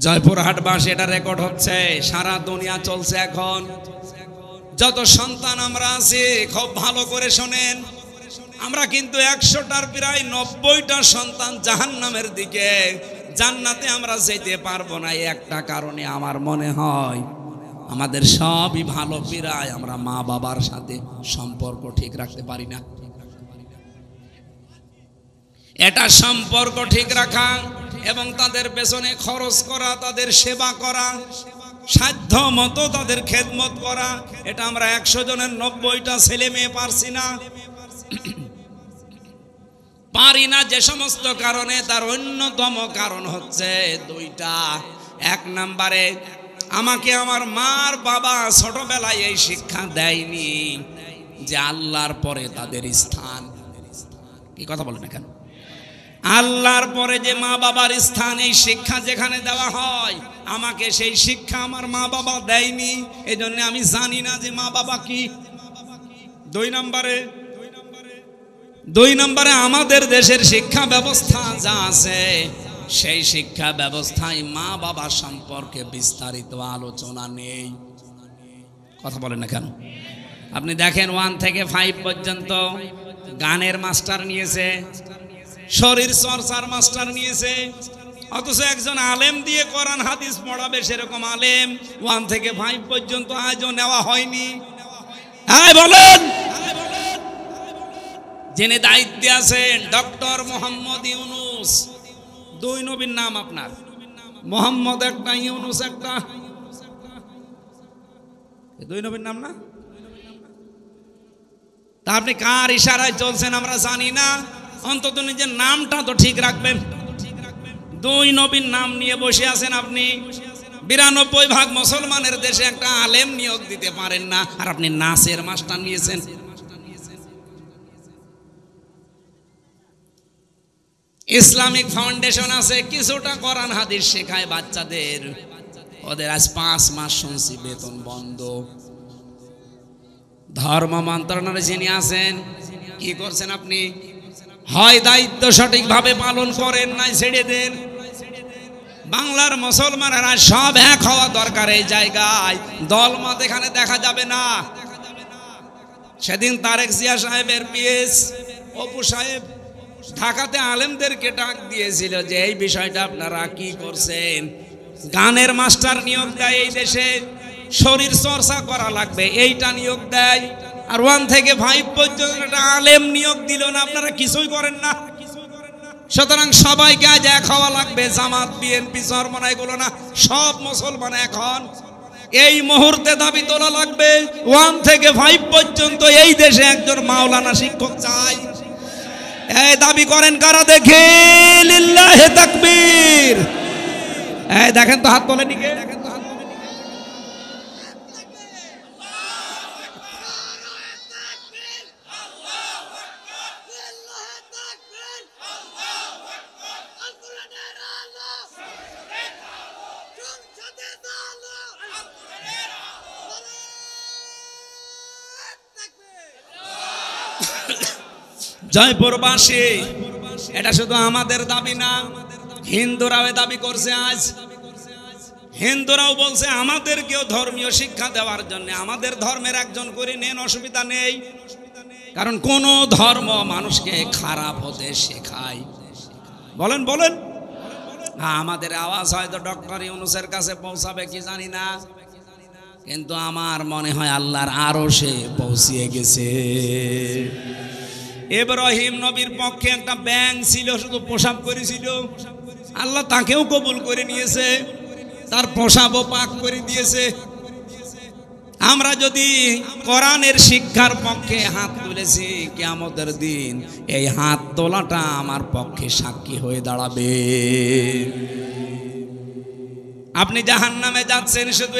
জয়পুরহাটবাসী এটা রেকর্ড হচ্ছে, সারা দুনিয়া চলছে এখন। যত সন্তান আমরা আছি খুব ভালো করে শোনেন, আমরা কিন্তু 100টার প্রায় 90টা সন্তান জাহান্নামের দিকে, জান্নাতে আমরা যেতে পারবো না। একটা কারণে আমার মনে হয় আমাদের সবই ভালো প্রায় আমরা মা বাবার সাথে সম্পর্ক ঠিক রাখতে পারি না। এটা সম্পর্ক ঠিক রাখা এবং তাদের পেছনে খরচ করা, তাদের সেবা করা, সাধ্য মতো তাদের খেদমত করা, এটা আমরা 100 জনের 90টা ছেলে মেয়ে পারছি না। পারি না যে সমস্ত কারণে, তার অন্যতম কারণ হচ্ছে 2টা। 1 নম্বরে আমাকে আমার মার বাবা ছোটবেলায় এই শিক্ষা দেয়নি যে আল্লাহর পরে তাদের স্থান। কি কথা বলেন কেন? আল্লাহর পরে যে মা বাবার স্থান, এই শিক্ষা যেখানে দেওয়া হয়, আমাকে সেই শিক্ষা আমার মা বাবা দেয়নি, এজন্য আমি জানি না যে মা বাবা কি। 2 নম্বরে আমাদের দেশের শিক্ষা ব্যবস্থা যা আছে, সেই শিক্ষা ব্যবস্থায় মা বাবা সম্পর্কে বিস্তারিত আলোচনা নেই। কথা বলেন না কেন? আপনি দেখেন 1 থেকে 5 পর্যন্ত গানের মাস্টার নিয়েছে, শরীর চর্চার মাস্টার নিয়েছে, অথচ একজন আলেম দিয়ে কোরআন হাদিস পড়াবে সেরকম আলেম 1 থেকে 5 পর্যন্ত আজও নেওয়া হয়নি। হ্যাঁ বলেন। যিনি দায়িত্বে আছেন ডক্টর মোহাম্মদ ইউনুস, 2 নবীর নাম আপনার, মোহাম্মদ একটা, ইউনুস একটা, 2 নবীর নাম না? তা আপনি কার ইশারায় চলছেন আমরা জানি না, অন্তত নিজের নামটা তো ঠিক রাখবেন। 2 নবীর নাম নিয়ে বসে আছেন আপনি। 92% মুসলমানের দেশে একটা আলেম নিয়োগ দিতে পারেন না, আর আপনি নাচের মাস্টার নিয়েছেন। ইসলামিক ফাউন্ডেশন আছে, কিছুটা কোরআন হাদিস শেখায় বাচ্চাদের, ওদের আজ 5 মাস শুনছি বেতন বন্ধ। ধর্ম মন্ত্রণালয়ে যিনি আছেন, কি করছেন আপনি? হয় দায়িত্ব সঠিকভাবে পালন করেন, নাই ছেড়ে দেন। বাংলার মুসলমানেরা সব এক হওয়া দরকার এই জায়গায়, দলমত এখানে দেখা যাবে না। সেদিন তারেক জিয়া সাহেবের পিএস অপু সাহেব ঢাকাতে আলেমদেরকে ডাক দিয়েছিল যে এই বিষয়টা আপনারা কি করছেন? গানের মাস্টার নিয়োগ দেয় এই দেশে, শরীর চর্চা করা লাগবে এইটা নিয়োগ দেয়, আর 1 থেকে 5 পর্যন্ত একটা আলেম নিয়োগ দিল না, আপনারা কিছুই করেন না। সুতরাং সবাইকে আজ এক হওয়া লাগবে, জামাত বিএনপি চরমনা এগুলো না, সব মুসলমান এখন এই মুহূর্তে দাবি তোলা লাগবে 1 থেকে 5 পর্যন্ত এই দেশে একজন মাওলানা শিক্ষক চাই। এই দাবি করেন কারা দেখে? লিল্লাহি তাকবীর। এই দেখেন তো হাত তোলেন কে? জয়পুরবাসী, এটা শুধু আমাদের দাবি না, হিন্দুরাও দাবি করছে। আজ হিন্দুরাও বলছে আমাদেরকেও ধর্মীয় শিক্ষা দেওয়ার জন্য আমাদের ধর্মের একজন করে নেন, অসুবিধা নেই। কারণ কোন ধর্ম মানুষকে খারাপ হতে শেখায়? বলেন বলেন। আমাদের আওয়াজ হয়তো ডক্টর ইউনুসের কাছে পৌঁছাবে কি জানি না, কিন্তু আমার মনে হয় আল্লাহর আরশে পৌঁছিয়ে গেছে। ইব্রাহিম নবীর পক্ষে একটা ব্যাঙ ছিল, শুধু প্রসাব করেছিল, আল্লাহ তাকেও কবুল করে নিয়েছে। তার পোশাবো পাক করে দিয়েছে। আমরা যদি কোরআনের শিক্ষার পক্ষে হাত তুলেছি, কিয়ামতের দিন এই হাত তোলাটা আমার পক্ষে সাক্ষী হয়ে দাঁড়াবে। আপনি জাহান্নামে যাচ্ছেন শুধু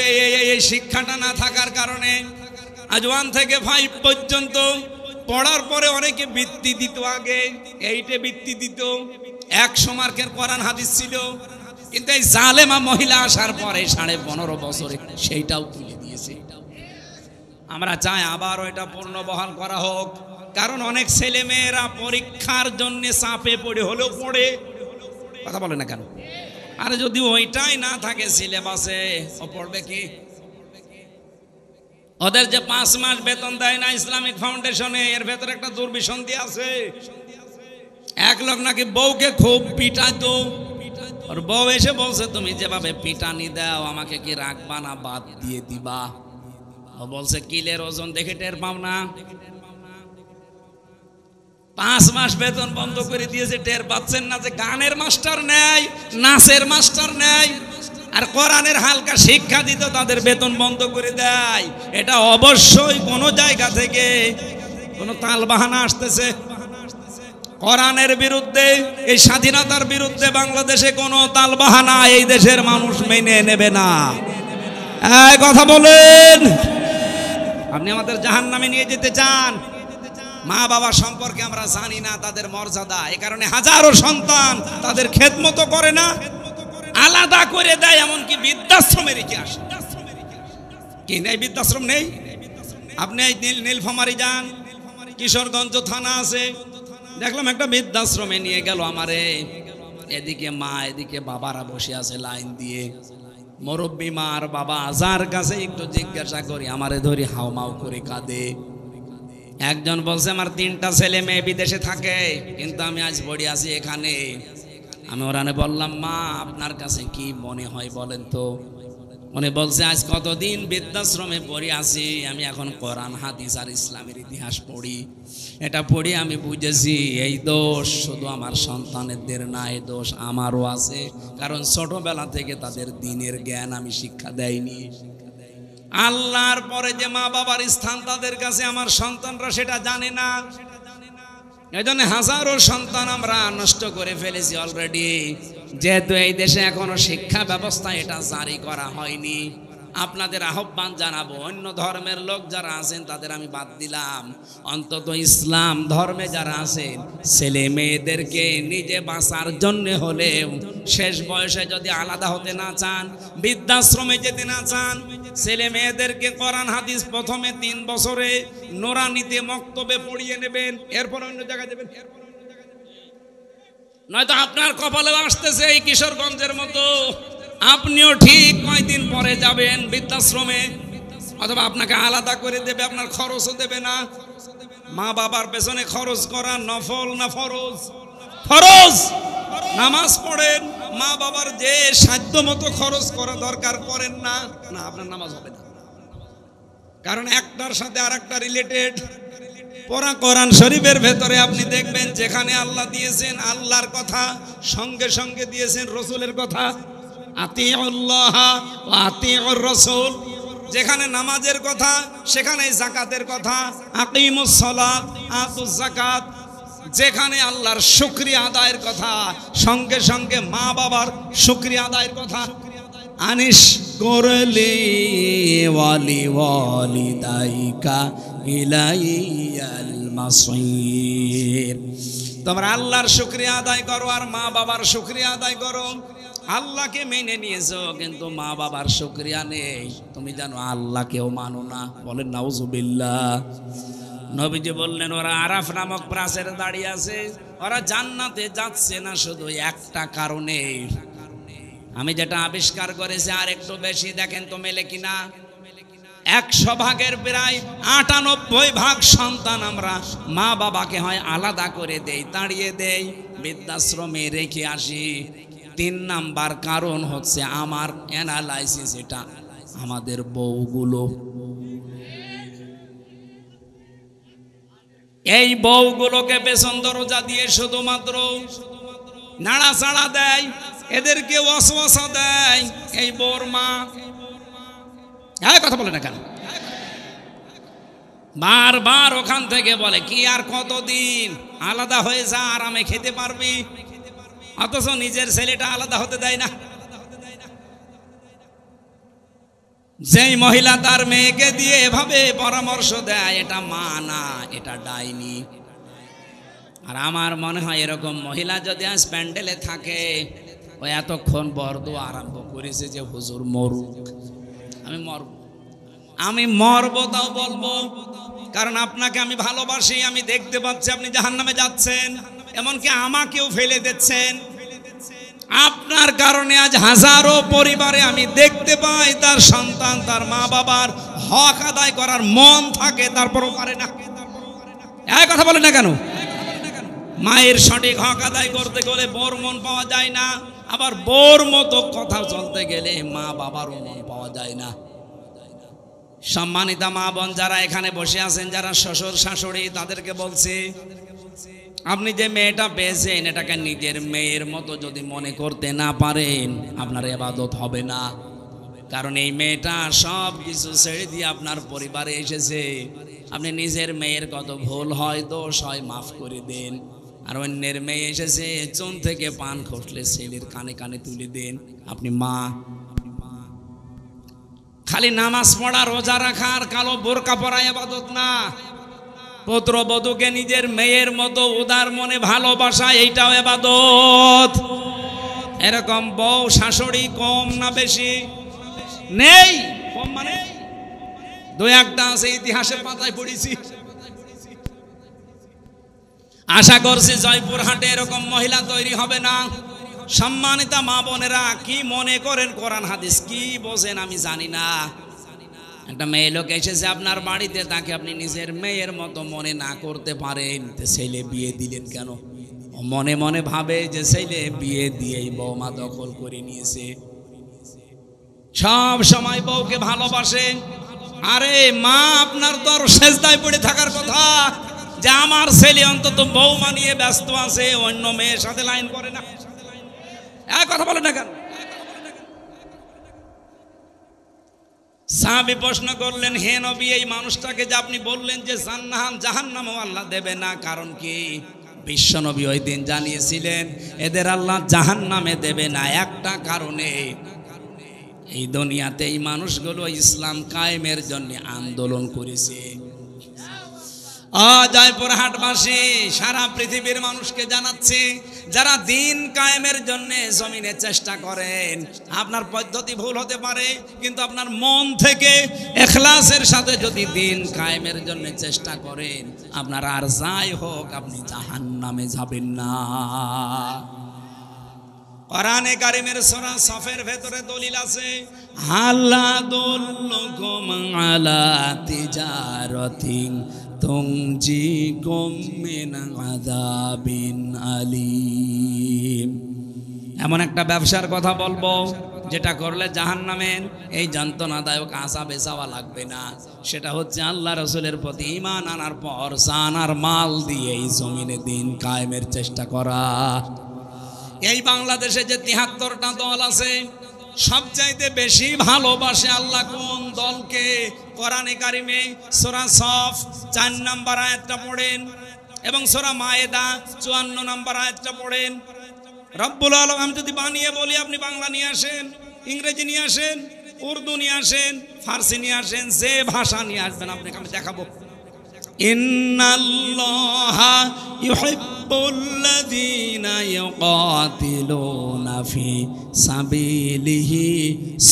এই শিক্ষাটা না থাকার কারণে। আজ 1 থেকে 5 পর্যন্ত পড়ার পরে অনেকে বৃত্তি দিত, আগে 8-এ বৃত্তি দিত, 100 মার্কের কোরআন হাদিস ছিল, কিন্তু এই জালেমা মহিলা আসার পরে 15.5 বছরে সেইটাও তুলে দিয়েছে। আমরা চাই আবারও এটা পূর্ণবহাল করা হোক, কারণ অনেক ছেলে মেয়েরা পরীক্ষার জন্য চাপে পড়ে হলেও পড়ে, কথা বলে না কেন? আর যদি ওইটাই না থাকে সিলেবাসে, ও পড়বে কি? ওদের যে 5 মাস বেতন দেয় না ইসলামিক ফাউন্ডেশনে, এর ভেতরে একটা দুর্বিসন্ধি আছে। এক লোক নাকি বউকে খুব পিটাতো, ওর বউ এসে বলছে তুমি যেভাবে পিটানি দাও আমাকে কি রাখবা না বাদ দিয়ে দিবা? ও বলছে কিলের ওজন দেখে টের পাও না? 5 মাস বেতন বন্ধ করে দিয়েছে, টের পাচ্ছেন না যে গানের মাস্টার নেয়, নাচের মাস্টার নেয়, আর কোরআনের হালকা শিক্ষা দিত তাদের বেতন বন্ধ করে দেয়। এটা অবশ্যই কোনো জায়গা থেকে কোনো তালবাহানা আসতেছে। কোরআনের বিরুদ্ধে, এই স্বাধীনতার বিরুদ্ধে বাংলাদেশে কোনো তালবাহানা এই দেশের মানুষ মেনে নেবে না। এই কথা বলেন। আপনি আমাদের জাহান্নামে নিয়ে যেতে চান? মা বাবা সম্পর্কে আমরা জানি না তাদের মর্যাদা, এই কারণে হাজারো সন্তান তাদের খেদমত করে না, আলাদা করে দেয়, এমনকি বৃদ্ধাশ্রমে রেখে আসে। কি নেই? বৃদ্ধাশ্রম নেই? আপনি এই নীলফামারী যান, কিশোরগঞ্জ থানা আছে, দেখলাম একটা বৃদ্ধাশ্রমে নিয়ে গেল আমারে। এদিকে মা, এদিকে বাবারা বসে আছে লাইন দিয়ে। মুরব্বী মা আর বাবা, যার কাছে একটু জিজ্ঞাসা করি আমারে ধরি হাউমাউ করে কাঁদে। একজন বলছে আমার 3টা ছেলে মেয়ে বিদেশে থাকে, কিন্তু আমি আজ পড়ে আছি এখানে। আমি ওরানে বললাম মা আপনার কাছে কি মনে হয় বলেন তো? উনি বলছে আজ কতদিন বৃদ্ধাশ্রমে পড়ে আছি, আমি এখন কোরআন হাদিস আর ইসলামের ইতিহাস পড়ি। এটা পড়ি আমি বুঝেছি এই দোষ শুধু আমার সন্তানদের না, এই দোষ আমারও আছে, কারণ ছোটবেলা থেকে তাদের দ্বীনের জ্ঞান আমি শিক্ষা দেয়নি। আল্লাহর পরে যে মা বাবার স্থান তাদের কাছে আমার সন্তানরা সেটা জানে না। এই জন্য হাজারো সন্তান আমরা নষ্ট করে ফেলেছি অলরেডি, যেহেতু এই দেশে এখনো শিক্ষা ব্যবস্থা এটা জারি করা হয়নি। আপনাদের আহ্বান জানাবো, অন্য ধর্মের লোক যারা আছেন তাদের আমি বাদ দিলাম, অন্তত ইসলাম ধর্মে যারা আছেন ছেলে মেয়েদেরকে নিজে বাঁচার জন্য হলেও শেষ বয়সে যদি আলাদা হতে না চান, বৃদ্ধাশ্রমে যেতে না চান, ছেলে মেয়েদেরকে কোরআন হাদিস প্রথমে 3 বছরে নুরানিতে মক্তবে পড়িয়ে নেবেন, এরপর অন্য জায়গায় দেবেন। নয়তো আপনার কপালে আসতেছে এই কিশোরগঞ্জের মতো, আপনিও ঠিক কয়দিন পরে যাবেন বৃদ্ধাশ্রমে, অথবা আপনাকে আলাদা করে দেবে, আপনার খরচও দেবে না। মা বাবার পেছনে খরচ করা নফল না ফরজ? ফরজ। নামাজ পড়েন, মা বাবার যে সাধ্য মতো খরচ করা দরকার করেন না, না আপনার নামাজ হবে না, কারণ একটার সাথে আর একটা রিলেটেড। পড়া কোরআন শরীফের ভেতরে আপনি দেখবেন যেখানে আল্লাহ দিয়েছেন আল্লাহর কথা, সঙ্গে সঙ্গে দিয়েছেন রসুলের কথা, আতিউল্লাহ ওয়া আতিউর রাসূল। যেখানে নামাজের কথা সেখানে যাকাতের কথা, আকিমুস সালাত আতুজ যাকাত। যেখানে আল্লাহর শুকরিয়া আদায়ের কথা সঙ্গে সঙ্গে মা বাবার শুকরিয়া আদায়ের কথা। আনিশ করলি ওয়ালি ওয়ালিদাইকা ইলাইয়াল মাসির। তোমরা আল্লাহর শুকরিয়া আদায় করো আর মা বাবার শুকরিয়া আদায় করো। আল্লাহকে মেনে নিয়েছো কিন্তু মা বাবার শুকরিয়া নেই, তুমি জানো আল্লাহকেও মানো না। বলেন নাউজুবিল্লাহ। নবীজি বললেন ওরা আরাফ নামক প্রাচীরে দাঁড়িয়ে আছে, ওরা জান্নাতে যাচ্ছে না শুধু একটা কারণে, আমি যেটা আবিষ্কার করেছি আর একটু বেশি, দেখেন তো মেলে কিনা। 100 ভাগের প্রায় 98 ভাগ সন্তান আমরা মা বাবাকে হয় আলাদা করে দেই, তাড়িয়ে দেই, বৃদ্ধাশ্রমে রেখে আসি। 3 নাম্বার কারণ হচ্ছে আমার অ্যানালাইসিস, এটা আমাদের বউগুলো। এই বউগুলোকে পেছন দরজা দিয়ে শুধুমাত্র নাড়াচাড়া দেয়, এদেরকে ওয়াসওয়াসা দেয় এই বর্মা। হ্যাঁ, কথা বলে না কেন? বারবার ওখান থেকে বলে কি আর কতদিন আলাদা হয়ে যা, আরামে খেতে পারবি, অথচ নিজের ছেলেটা আলাদা হতে দেয় না। যেই মহিলা তার মেয়েকে দিয়ে এভাবে পরামর্শ দেয়, এটা মা না, এটা ডাইনি। আর আমার মনে হয় এরকম মহিলা যদি আজ প্যান্ডেলে থাকে, ও এতক্ষণ বরদোয়া আরম্ভ করেছে যে হুজুর মরুক, আমি মরব তাও বলবো, কারণ আপনাকে আমি ভালোবাসি, আমি দেখতে পাচ্ছি আপনি জাহান্নামে যাচ্ছেন, এমনকি আমাকেও ফেলে দিচ্ছেন। আপনার কারণে আজ হাজারো পরিবারে আমি দেখতে পাই তার সন্তান তার মা বাবার হক আদায় করার মন থাকে, তারপরও পারে না। এই কথা বলে না কেন? মায়ের সঠিক হক আদায় করতে গেলে বোর মন পাওয়া যায় না, আবার বোর মতো কথা চলতে গেলে মা বাবারও মন পাওয়া যায় না। সম্মানিতা মা বোন যারা এখানে বসে আছেন, যারা শ্বশুর শাশুড়ি, তাদেরকে বলছি, আপনি যে মেয়েটা পেয়েছেন এটাকে নিজের মেয়ের মতো যদি মনে করতে না পারেন, আপনার ইবাদত হবে না। কারণ এই মেয়েটা সব কিছু ছেড়ে দিয়ে আপনার পরিবারে এসেছে। আপনি নিজের মেয়ের কত ভুল হয়, দোষ হয়, মাফ করে দেন। আর অন্যের মেয়ে এসেছে, চুন থেকে পান খসলে ছেলের কানে কানে তুলে দেন। আপনি মা। খালি নামাজ পড়া, রোজা রাখা আর কালো বোরকা পরা ইবাদত না। পুত্রবধূকে নিজের মেয়ের মতো উদার মনে ভালোবাসা, এইটাও ইবাদত। এরকম বউ শাশুড়ি কম না বেশি? নেই, কম মানে দুই একটা আছে, ইতিহাসের পাতায় পড়েছি। আশা করছি জয়পুরহাটে এরকম মহিলা তৈরি হবে না। সম্মানিতা মা বোনেরা, কি মনে করেন কোরআন হাদিস কি বোঝেন আমি জানি না। একটা মেয়ে লোক এসেছে আপনার বাড়িতে, তাকে আপনি নিজের মেয়ের মতো মনে না করতে পারেন, ছেলে বিয়ে দিলেন কেন? মনে মনে ভাবে যে ছেলে বিয়ে দিয়েই বৌমা দখল করে নিয়েছে। সব সময় বউকে ভালোবাসে। আরে মা, আপনার তো আর সেজদায় পড়ে থাকার কথা যে আমার ছেলে অন্তত বৌমা নিয়ে ব্যস্ত আছে, অন্য মেয়ের সাথে লাইন করে না। এক কথা বলে না কেন? সাহাবী প্রশ্ন করলেন, হে নবী, এই মানুষটাকে যে আপনি বললেন যে জাহান্নামও আল্লাহ দেবে না, কারণ কি? বিশ্ব নবী ওই দিন জানিয়েছিলেন এদের আল্লাহ জাহান্নামে দেবে না একটা কারণে, এই দুনিয়াতে এই মানুষগুলো ইসলাম কায়েমের জন্য আন্দোলন করেছে। জয়পুরহাটবাসী, সারা পৃথিবীর মানুষকে জানাচ্ছি, যারা দিন কায়েমের জন্য জমিনে চেষ্টা করেন, আপনার পদ্ধতি ভুল হতে পারে, কিন্তু আপনার মন থেকে ইখলাসের সাথে যদি দিন কায়েমের জন্য চেষ্টা করেন, আপনার আর যাই হোক আপনি জাহান্নামে যাবেন না। কোরআনে কারিমের সূরা সফের ভেতরে দলিল আছে, হালাদুল্লুকুম আলা তিজারাতিন তুনজিকুম মিন আযাবিন আলীম। এমন একটা ব্যবসার কথা বলবো যেটা করলে জাহান্নামের এই যন্ত্রণাদায়ক আযাবে যাওয়া লাগবে না। সেটা হচ্ছে আল্লাহ রাসূলের প্রতি ঈমান আনার পর জান আর মাল দিয়ে এই জমিনে দিন কায়েমের চেষ্টা করা। এই বাংলাদেশে যে ৭৩টা দল আছে, সবচাইতে বেশি ভালোবাসে আল্লাহ কোন দলকে? কোরআনে কারিমে সূরা সফ ৪ নম্বর আয়াতটা পড়েন এবং সূরা মায়েদা ৫৪ নম্বর আয়াতটা পড়েন। রব্বুল আলামিন, আমি যদি বানিয়ে বলি আপনি বাংলা নিয়ে আসেন, ইংরেজি নিয়ে আসেন, উর্দু নিয়ে আসেন, ফার্সি নিয়ে আসেন, যে ভাষা নিয়ে আসবেন আপনাকে আমি দেখাবো। ইন্নাল্লাহা ইউহিব্বুল্লাযীনা ইউকাতিলুনা ফি সাবিলিহি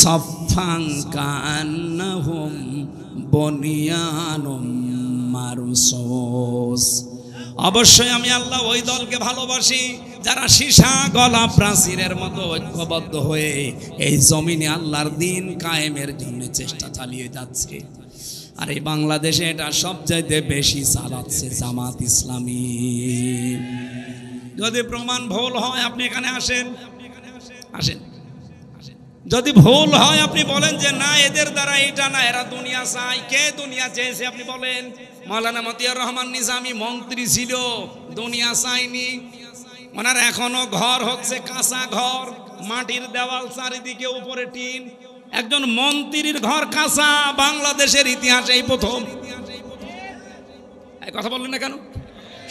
সাফফান কাআন্নাহুম বুনিয়ানুম মারসুস। অবশ্যই আমি আল্লাহ ওই দলকে ভালোবাসি যারা সীসা গলা প্রাচীরের মতো ঐক্যবদ্ধ হয়ে এই জমিনে আল্লাহর দিন কায়েমের জন্য চেষ্টা চালিয়ে যাচ্ছে। আর এই বাংলাদেশে এটা সবচাইতে বেশি চালাচ্ছে জামাত ইসলামী। যদি প্রমাণ ভুল হয় আপনি এখানে আসেন, যদি ভুল হয় আপনি বলেন যে না এদের দ্বারা এটা না, এরা দুনিয়া চায়। কে দুনিয়া চেয়েছে আপনি বলেন? মাওলানা মতিয়ার রহমান নিজামী মন্ত্রী ছিল, দুনিয়া চায়নি। ওনার এখনো ঘর হচ্ছে কাঁচা ঘর, মাটির দেওয়াল, চারিদিকে উপরে টিন। একজন মন্ত্রীর ঘর কাঁচা বাংলাদেশের ইতিহাসে এই প্রথম। এই কথা বললেন না কেন?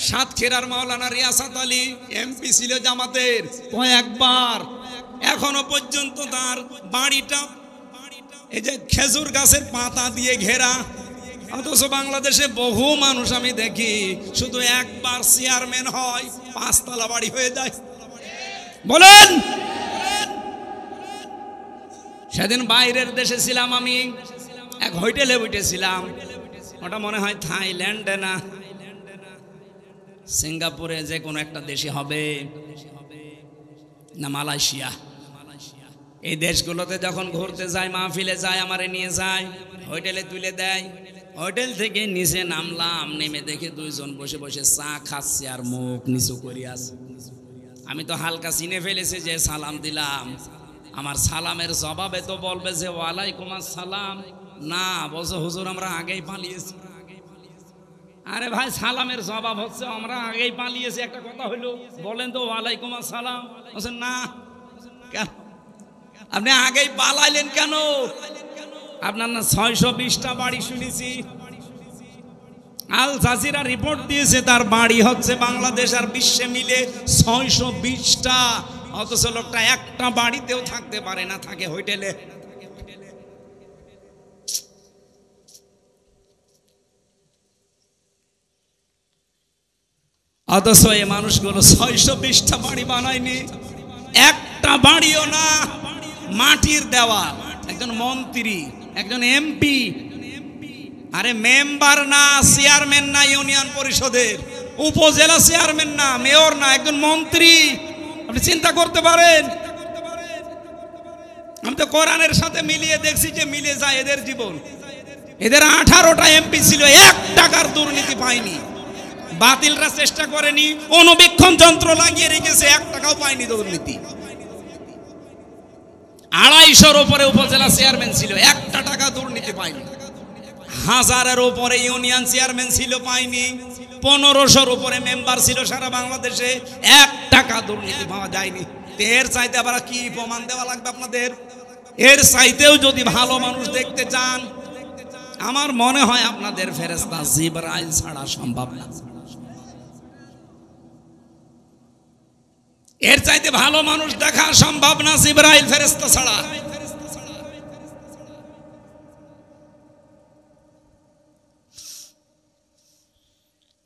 সাতক্ষীরার মাওলানা রিয়াসাত আলী এমপি ছিল জামাতের কয়েকবার, এখনো পর্যন্ত তার বাড়িটা এই যে খেজুর গাছের পাতা দিয়ে ঘেরা। অথচ বাংলাদেশে বহু মানুষ আমি দেখি শুধু একবার চেয়ারম্যান হয় 5 তলা বাড়ি হয়ে যায়। বলেন, সেদিন বাইরের দেশে ছিলাম আমি, এক হোটেলে উঠেছিলাম, ওটা মনে হয় থাইল্যান্ডে না সিঙ্গাপুরে, যে কোনো একটা দেশে হবে, না মালয়েশিয়া। এই দেশগুলোতে যখন ঘুরতে যায়, মাহফিলে যায়, আমারে নিয়ে যায়, হোটেলে তুলে দেয়। হোটেল থেকে নিচে নামলাম, নেমে দেখে 2 জন বসে বসে চা খাচ্ছে আর মুখ নিচু করে আছে। আমি তো হালকা চিনে ফেলেছি, যে সালাম দিলাম, আমার সালামের জবাবে তো বলবে যে ওয়ালাইকুম আসসালাম, না বলছে হুজুর আমরা আগেই পালিয়েছি। আরে ভাই, সালামের জবাব হচ্ছে আমরা আগেই পালিয়েছি, একটা কথা হইলো, বলেন তো ওয়ালাইকুম আসসালাম। বলছেন না, কেন আপনি আগেই পালাইলেন কেন? আপনার না 620টা বাড়ি শুনেছি, আল জাজিরা রিপোর্ট দিয়েছে তার বাড়ি হচ্ছে বাংলাদেশ আর বিশ্বে মিলে 620টা। অথচ লোকটা একটা বাড়িতেও থাকতে পারে না, থাকে হোটেলে। অথচ এই মানুষগুলো 620টা বাড়ি বানায়নি, একটা বাড়িও না, মাটির দেওয়া। একজন মন্ত্রী, একজন এমপি, আরে মেম্বার না, চেয়ারম্যান না ইউনিয়ন পরিষদের, উপজেলা চেয়ারম্যান না, মেয়র না, একজন মন্ত্রী। আপনি চিন্তা করতে পারেন? আমি তো কোরআনের সাথে মিলিয়ে দেখছি যে মিলে যায় এদের জীবন। এদের 18টা এমপি ছিল, 1 টাকার দুর্নীতি পায়নি। বাতিলরা চেষ্টা করেনি, অনুবীক্ষণ যন্ত্র লাগিয়ে রেখেছে, 1 টাকাও পায়নি দুর্নীতি। 250-এর উপরে উপজেলা চেয়ারম্যান ছিল, 1 টাকা দুর্নীতি পায়নি। 1000-এর উপরে ইউনিয়ন চেয়ারম্যান ছিল, পায়নি। 1500-এর উপরে মেম্বার ছিল সারা বাংলাদেশে, 1 টাকা দুর্নীতি পাওয়া যায়নি। এর চাইতে আবার কি প্রমাণ দেওয়া লাগবে আপনাদের? এর চাইতেও যদি ভালো মানুষ দেখতে চান, আমার মনে হয় আপনাদের ফেরেশতা জিবরাইল ছাড়া সম্ভব না। এর চাইতে ভালো মানুষ দেখা সম্ভব না জিবরাইল ফেরেশতা ছাড়া।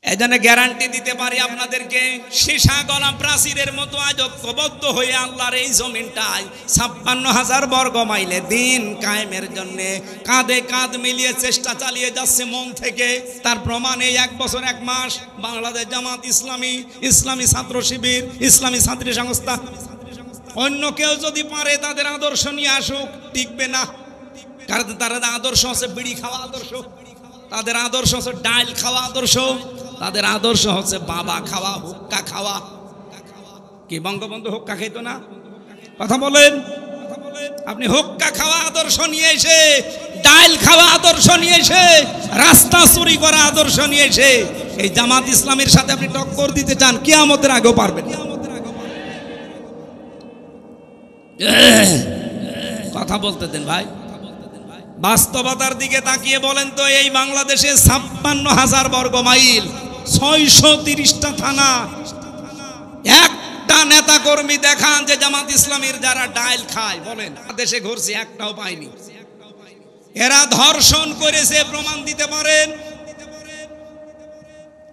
এজন্য গ্যারান্টি দিতে পারি আপনাদেরকে, সীসা গলা প্রাচীরের মতো আজ ঐক্যবদ্ধ হয়ে আল্লাহর এই জমিনটায় 56,000 বর্গ মাইলে দিন কায়েমের জন্য কাঁধে কাঁধ মিলিয়ে চেষ্টা চালিয়ে যাচ্ছে মন থেকে। তার প্রমাণ এই 1 বছর 1 মাস বাংলাদেশ জামাত ইসলামী, ইসলামী ছাত্র শিবির, ইসলামী ছাত্রী সংস্থা। অন্য কেউ যদি পারে তাদের আদর্শ নিয়ে আসুক, টিকবে না। কারণ তাদের আদর্শ হচ্ছে বিড়ি খাওয়া আদর্শ, তাদের আদর্শ হচ্ছে ডাল খাওয়া আদর্শ, তাদের আদর্শ হচ্ছে বাবা খাওয়া, হুক্কা খাওয়া। কি বঙ্গবন্ধু হুক্কা খেত না? কথা বলেন। আপনি হুক্কা খাওয়া আদর্শ নিয়ে এসে, ডাল খাওয়া আদর্শ নিয়ে এসে, রাস্তা চুরি করা আদর্শ নিয়ে এসে এই জামাত ইসলামের সাথে আপনি টক্কর দিতে চান, কিয়ামতের আগেও পারবেন না। কথা বলতে দেন ভাই। বাস্তবতার দিকে তাকিয়ে বলেন তো, এই বাংলাদেশে 56,000 বর্গ মাইল, 630টা থানা, একটা নেতা কর্মী দেখান যে জামাত ইসলামীর যারা ডাইল খায়, বলেন। দেশে ঘুরছে, একটাও পাইনি। এরা ধর্ষণ করেছে, প্রমাণ দিতে পারেন?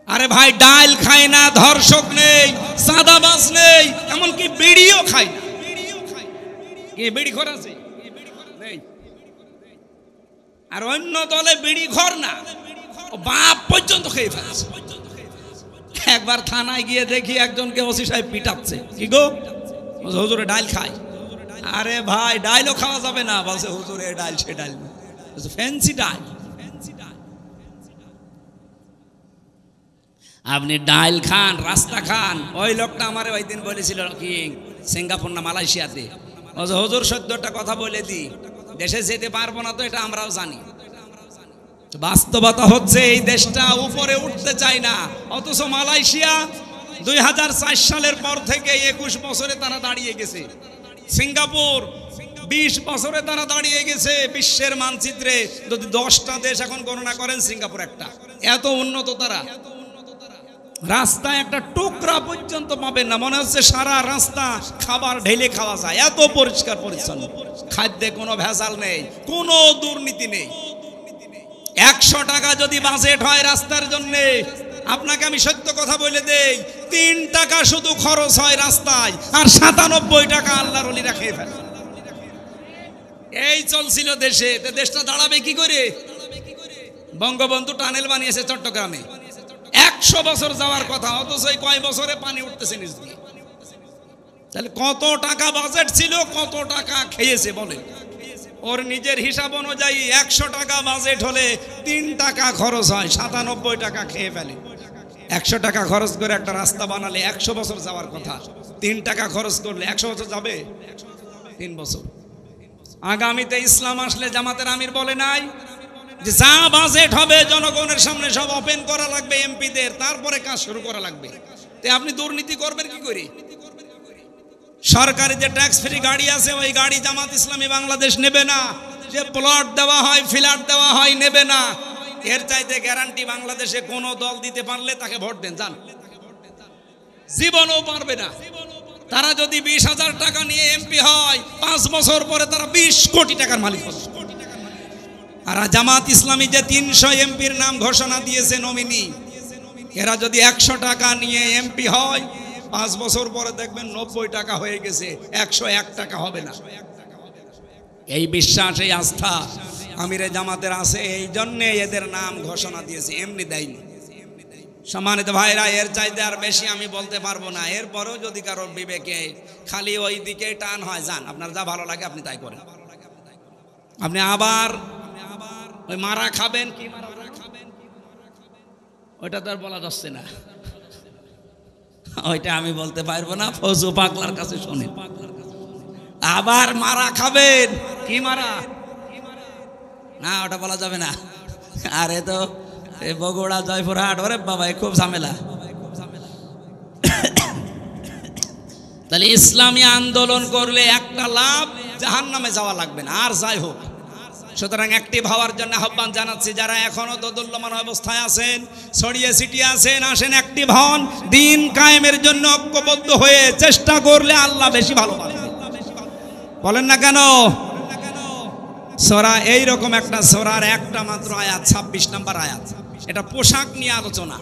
আরে ভাই, ডাইল খায় না, ধর্ষক নেই, চাঁদাবাজ নেই, এমনকি বিড়িও খায় না। কি বিড়ি খোর আছে? আর অন্য দলে বিড়ি ঘর না, বাপ পর্যন্ত খেয়ে ফেলছে। একবার থানায় গিয়ে দেখি একজনকে ওসি সাহেব পিটাচ্ছে। কি গো? হুজুরে ডাইল খায়। আরে ভাই, ডাইলও খাওয়া যাবে না, বলছে হুজুরে ডাইল, সে ডাইল ফ্যান্সি ডাইল। আপনি ডাইল খান, রাস্তা খান। ওই লোকটা আমার ওই দিন বলেছিল কি সিঙ্গাপুর না মালয়েশিয়াতে, হুজুর 14টা কথা বলে দিই, দেশে যেতে পারবো না তো এটা আমরাও জানি। বাস্তবতা হচ্ছে এই দেশটা উপরে উঠতে চায় না। অথচ মালয়েশিয়া 2004 সালের পর থেকে 21 বছরে তারা দাঁড়িয়ে গেছে। সিঙ্গাপুর 20 বছরে তারা দাঁড়িয়ে গেছে বিশ্বের মানচিত্রে। যদি 10টা দেশ এখন গণনা করেন, সিঙ্গাপুর একটা। এত উন্নত তারা। রাস্তায় একটা টুকরা পর্যন্ত পাবেন না, মনে হচ্ছে সারা রাস্তা খাবার ঢেলে খাওয়া যায়, এত পরিষ্কার পরিচ্ছন্ন। খাদ্যে কোনো ভেজাল নেই, কোনো দুর্নীতি নেই। 100 টাকা যদি বাজেট হয় রাস্তার জন্য, আপনাকে আমি সত্য কথা বলে দেই, 3 টাকা শুধু খরচ হয় রাস্তায়, আর 97 টাকা আল্লাহর ওলিরা খেয়ে ফেলে। এই চলছিল দেশে। দেশটা দাঁড়াবে কি করে? বঙ্গবন্ধু টানেল বানিয়েছে চট্টগ্রামে, 100 বছর যাওয়ার কথা, অথচ এই কয় বছরে পানি উঠতেছে নিচ দিয়ে। তাহলে কত টাকা বাজেট ছিল, কত টাকা খেয়েছে বলেন? ওর নিজের হিসাব অনুযায়ী 100 টাকা বাজেট হলে 3 টাকা খরচ হয়, 97 টাকা খেয়ে ফেলে। 100 টাকা খরচ করে একটা রাস্তা বানালে 100 বছর যাওয়ার কথা, 3 টাকা খরচ করলে 100 বছর যাবে? 3 বছর। আগামীতে ইসলাম আসলে জামাতের আমির বলে নাই যে যা বাজেট হবে জনগণের সামনে সব ওপেন করা লাগবে এমপিদের, তারপরে কাজ শুরু করা লাগবে। তো আপনি দুর্নীতি করবেন কি করে? সরকারি যে ট্যাক্স ফ্রি গাড়ি আছে, ওই গাড়ি জামাত ইসলামী বাংলাদেশ নেবে না। যে প্লট দেওয়া হয়, ফ্ল্যাট দেওয়া হয়, নেবে না। এর চাইতে গ্যারান্টি বাংলাদেশে কোন দল দিতে পারলে তাকে ভোট দেন, জান। জীবনও পারবে না। তারা যদি 20,000 টাকা নিয়ে এমপি হয়, 5 বছর পরে তারা 20 কোটি টাকার মালিক হবে। আর জামাত ইসলামী যে 300 এমপির নাম ঘোষণা দিয়েছে নমিনি, এরা যদি 100 টাকা নিয়ে এমপি হয়, 5 বছর পরে দেখবেন 90 টাকা হয়ে গেছে, 101 টাকা হবে না। এই বিশ্বাস, এই আস্থা আমিরে জামাতের আছে, এই জন্যে এদের নাম ঘোষণা দিয়েছে, এমনি দেয়নি। সম্মানিত ভাইরা, এর চাইতে আর বেশি আমি বলতে পারবো না। এরপরেও যদি কারোর বিবেকে খালি ওই দিকে টান হয়, যান, আপনার যা ভালো লাগে আপনি তাই করেন। আপনি আবার ওই মারা খাবেন, কি মারা খাবেন ওইটা তো আর বলা যাচ্ছে না, ওইটা আমি বলতে পারবো না, ফজু পাগলার কাছে শুনে। আবার মারা খাবেন, কি মারা? না, ওটা বলা যাবে না। আরে তো বগুড়া, জয়পুরহাট, ওরে বাবা, খুব ঝামেলা। তাহলে ইসলামী আন্দোলন করলে একটা লাভ, জাহান্নামে যাওয়া লাগবে না। আর যাই হোক, সুতরাং অ্যাক্টিভ হওয়ার জন্য আহ্বান জানাচ্ছি। যারা এখনো দোদুল্যমান অবস্থায় আছেন, ছড়িয়ে ছিটিয়ে আছেন, আসেন অ্যাক্টিভ হন। দিন কায়েমের জন্য ঐক্যবদ্ধ হয়ে চেষ্টা করলে আল্লাহ বেশি ভালো পাবেন। বলেন না কেন? সূরা, এইরকম একটা সূরার একটা মাত্র আয়াত, 26 নম্বর আয়াত, এটা পোশাক নিয়ে আলোচনা।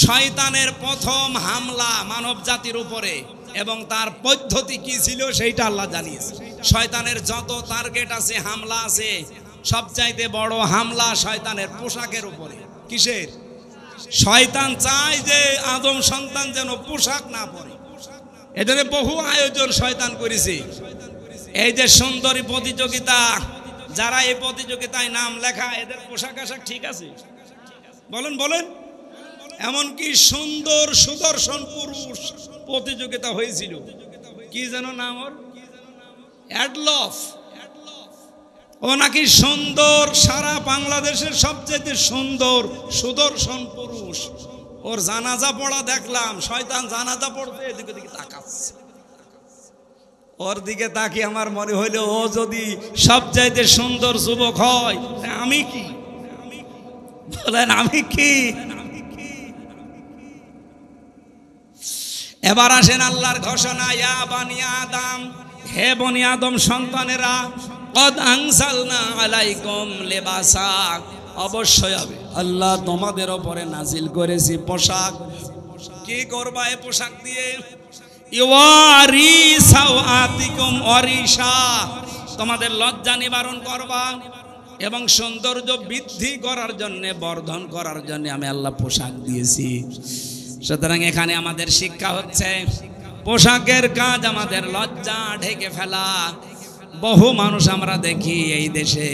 শয়তানের প্রথম হামলা মানব জাতির উপরে এবং তার পদ্ধতি কি ছিল সেইটা আল্লাহ জানিয়েছে। শয়তানের যত টার্গেট আছে, হামলা আছে, সবচাইতে বড় হামলা শয়তানের পোশাকের উপরে। কিসের? শয়তান চায় যে আদম সন্তান যেন পোশাক না পরে। এজন্য বহু আয়োজন শয়তান করেছে। এই যে সুন্দরী প্রতিযোগিতা, যারা এই প্রতিযোগিতায় নাম লেখা, এদের পোশাক আশাক ঠিক আছে? বলেন বলেন। এমনকি সুন্দর সুদর্শন পুরুষ প্রতিযোগিতা হয়েছিল, কি যেন নাম ওর, অ্যাডলফ। ও নাকি সুন্দর, সারা বাংলাদেশের সবচেয়ে সুন্দর সুদর্শন পুরুষ। ওর জানাজা পড়া দেখলাম, শয়তান জানাজা পড়তে এদিকে দিকে তাকাচ্ছে। ওর দিকে তাকিয়ে আমার মনে হইল, ও যদি সবচাইতে সুন্দর যুবক হয়, আমি কি? বলেন, আমি কি? এবার আসেন আল্লাহর ঘোষণা, ইয়া বানি আদম, হে বনি আদম সন্তানেরা, কদ আনজালনা আলাইকুম লিবাসা, অবশ্যই হবে আল্লাহ তোমাদের উপরে নাজিল করেছি পোশাক। কি করবা এই পোশাক দিয়ে? ইওয়ারি সাওআতিকুম ওয়ারিশা, তোমাদের লজ্জা নিবারণ করবা এবং সৌন্দর্য বৃদ্ধি করার জন্য, বর্ধন করার জন্য আমি আল্লাহ পোশাক দিয়েছি। সুতরাং এখানে আমাদের শিক্ষা হচ্ছে, পোশাকের কাজ আমাদের লজ্জা ঢেকে ফেলা। বহু মানুষ আমরা দেখি এই দেশে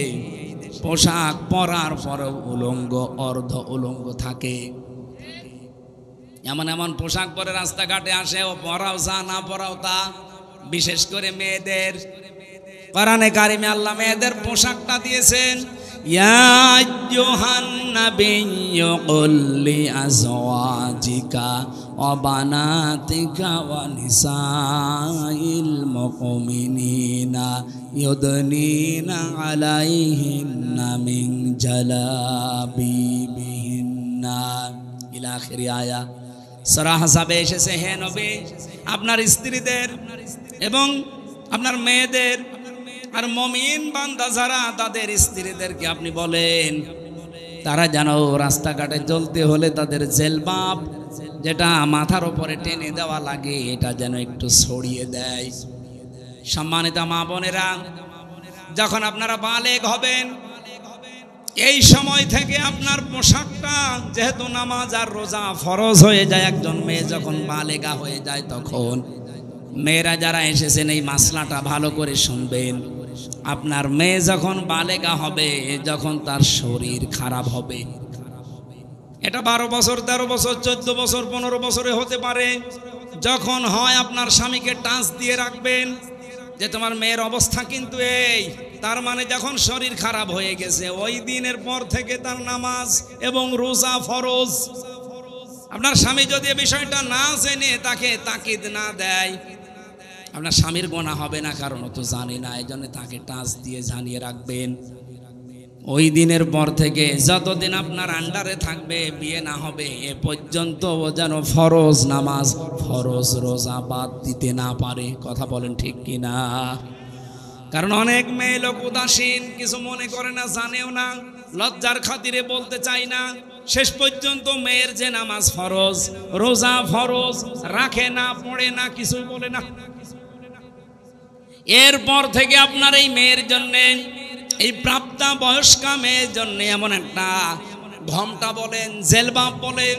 পোশাক পরার পর উলঙ্গ, অর্ধ উলঙ্গ থাকে। এমন এমন পোশাক পরে রাস্তাঘাটে আসে, ও পরাও যা, না পরাও তা। বিশেষ করে মেয়েদের, কোরআনে কারিমে আল্লাহ মেয়েদের পোশাকটা দিয়েছেন, ইয়া আইয়ুহান নাবিয়্যু কুল লিআজওয়াজিকা ওয়া বানাতিকা ওয়া নিসাইল মুমিনিনা ইউদনিনা আলাইহিন্না মিন জালাবিবিহিন্না ইলা আখির আয়া। সূরা আহজাবে এসেছে, হে নবী আপনার স্ত্রীদের এবং আপনার মেয়েদের আর মুমিন বান্দা যারা তাদের স্ত্রীদেরকে আপনি বলেন তারা যেন রাস্তাঘাটে চলতে হলে তাদের জেলবাব যেটা মাথার উপরে টেনে দেওয়া লাগে এটা যেন একটু ছড়িয়ে দেয়। সম্মানিত মা বোনেরা, যখন আপনারা বালেগ হবেন এই সময় থেকে আপনার পোশাকটা, যেহেতু নামাজ আর রোজা ফরজ হয়ে যায়, একজন মেয়ে যখন বালেগা হয়ে যায় তখন মেয়েরা যারা এসেছেন এই মাসলাটা ভালো করে শুনবেন। আপনার মেয়ে যখন বালেগা হবে, যখন তার শরীর খারাপ হবে, এটা 12 বছর 13 বছর 14 বছর 15 বছরে হতে পারে, যখন হয় আপনার স্বামীকে টাচ দিয়ে রাখবেন যে তোমার মেয়ের অবস্থা কিন্তু এই, তার মানে যখন শরীর খারাপ হয়ে গেছে ওই দিনের পর থেকে তার নামাজ এবং রোজা ফরজ। আপনার স্বামী যদি এই বিষয়টা না জেনে তাকে তাকিদ না দেয়, আপনার স্বামীর গোনা হবে না, কারণ ও তো জানে না, এই জন্য তাকে টাচ দিয়ে জানিয়ে রাখবেন। ওই দিনের পর থেকে যতদিন আপনার আন্ডারে থাকবে, বিয়ে না হবে এ পর্যন্ত ও যেন ফরজ নামাজ ফরজ রোজা বাদ দিতে না পারে। কথা বলেন ঠিক কিনা? কারণ অনেক মেয়ে লোক উদাসীন, কিছু মনে করে না, জানেও না, লজ্জার খাতিরে বলতে চাই না, শেষ পর্যন্ত মেয়ের যে নামাজ ফরজ রোজা ফরজ রাখে না, পড়ে না, কিছুই বলে না। এরপর থেকে আপনার এই মেয়ের জন্যে, এই প্রাপ্তা বয়স্কা মেয়ের জন্য এমন একটা ঘোমটা বলেন, জেলবাব বলেন,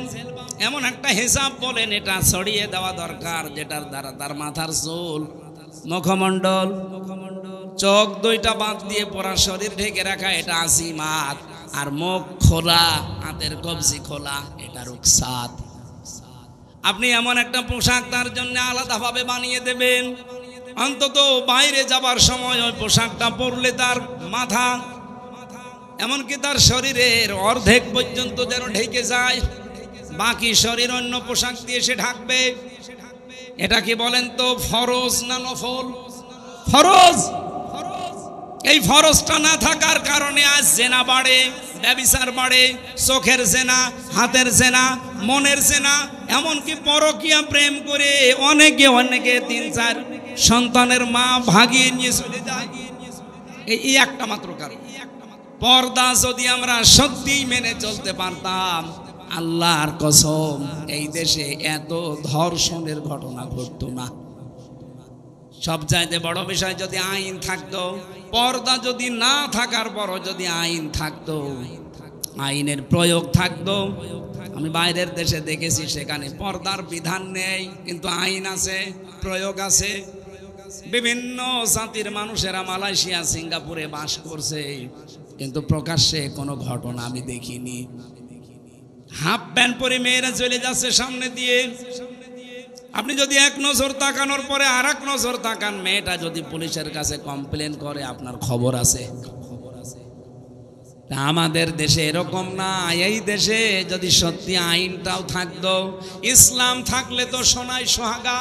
এমন একটা হিসাব বলেন, এটা ছড়িয়ে দেওয়া দরকার, যেটার দ্বারা তার মাথার চুল, মুখমণ্ডল, চোখ দুইটা বাদ দিয়ে পুরা শরীর ঢেকে রাখা এটা আজিমাত, আর মুখ খোলা, হাতের কবজি খোলা এটা রুকসাত। আপনি এমন একটা পোশাক তার জন্য আলাদাভাবে বানিয়ে দেবেন, অন্তত বাইরে যাবার সময় ওই পোশাকটা পরলে তার মাথা এমনকি তার শরীরের অর্ধেক পর্যন্ত যেন ঢেকে যায়, বাকি শরীর অন্য পোশাক দিয়ে সে ঢাকবে। এটা কি বলেন তো ফরজ না নফল? ফরজ। এই ফরজটা না থাকার কারণে আজ জেনা বাড়ে, ব্যভিচার বাড়ে, চোখের জেনা, হাতের জেনা, মনের জেনা, এমনকি পরকীয়া প্রেম করে অনেকে 3-4 সন্তানের মা ভাগিয়ে নিয়ে চলে যায়। এই একটা মাত্র কারণ। পর্দা যদি আমরা সত্যিই মেনে চলতে পারতাম, আল্লাহর কসম এই দেশে এত ধর্ষণের ঘটনা ঘটতো না। সবচাইতে বড় বিষয় যদি আইন থাকতো, পর্দা যদি না থাকার পরও যদি আইন থাকতো, আইনের প্রয়োগ থাকতো। আমি বাইরের দেশে দেখেছি সেখানে পর্দার বিধান নেই, কিন্তু আইন আছে, প্রয়োগ আছে। বিভিন্ন জাতির মানুষেরা মালয়েশিয়া, সিঙ্গাপুরে বাস করছে, কিন্তু প্রকাশ্যে কোনো ঘটনা আমি দেখিনি। হাফ প্যান্ট পরে মেয়েরা চলে যাচ্ছে সামনে দিয়ে, আপনি যদি এক নজর তাকানোর পরে আর এক নজর তাকান, মেয়েটা যদি পুলিশের কাছে কমপ্লেন করে আপনার খবর আছে। আমাদের দেশে এরকম না। এই দেশে যদি সত্যি আইনটাও থাকতো, ইসলাম থাকলে তো সোনায় সোহাগা,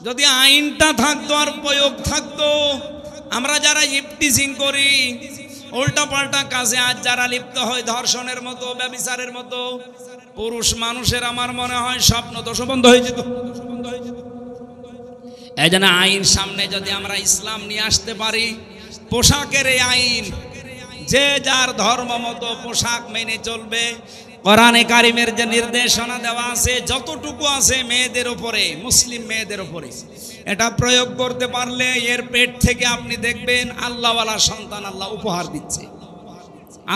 যদি আইনটা থাকতো আর প্রয়োগ থাকতো, আমরা যারা ইফটিজিং করি, উল্টা পাল্টা কাজে আজ যারা লিপ্ত হয়, ধর্ষণের মতো, ব্যভিচারের মতো, পুরুষ মানুষের আমার মনে হয় স্বপ্ন দোষ বন্ধ হয়ে যেত। এই জন্য আইন সামনে যদি আমরা ইসলাম নিয়ে আসতে পারি, পোশাকের এই আইন, যে যার ধর্ম মতো পোশাক মেনে চলবে। কোরআনে কারিমের যে নির্দেশনা দেওয়া আছে, যতটুকু আছে মেয়েদের উপরে, মুসলিম মেয়েদের উপরে, এটা প্রয়োগ করতে পারলে এর পেট থেকে আপনি দেখবেন আল্লাহওয়ালা সন্তান আল্লাহ উপহার দিচ্ছে।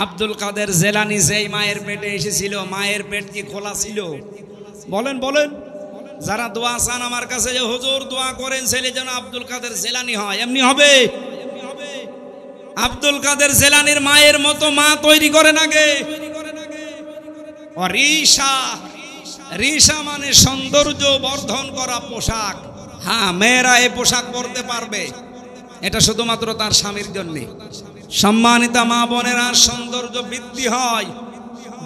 আব্দুল কাদের জেলানি যেই মায়ের পেটে এসেছিল, মায়ের পেট কি খোলা ছিল? বলেন বলেন। যারা দোয়া চান আমার কাছে যে হুজুর দোয়া করেন ছেলে যেন আব্দুল কাদের জেলানি হয়, এমনি হবে? আব্দুল কাদের জেলানির মায়ের মতো মা তৈরি করেন আগে। রিসা মানে সৌন্দর্য বর্ধন করা পোশাক। হ্যাঁ, মেয়েরা এই পোশাক পরতে পারবে, এটা শুধুমাত্র তার স্বামীর জন্যে। সম্মানিতা মা বোনেরা, সৌন্দর্য বৃদ্ধি হয়,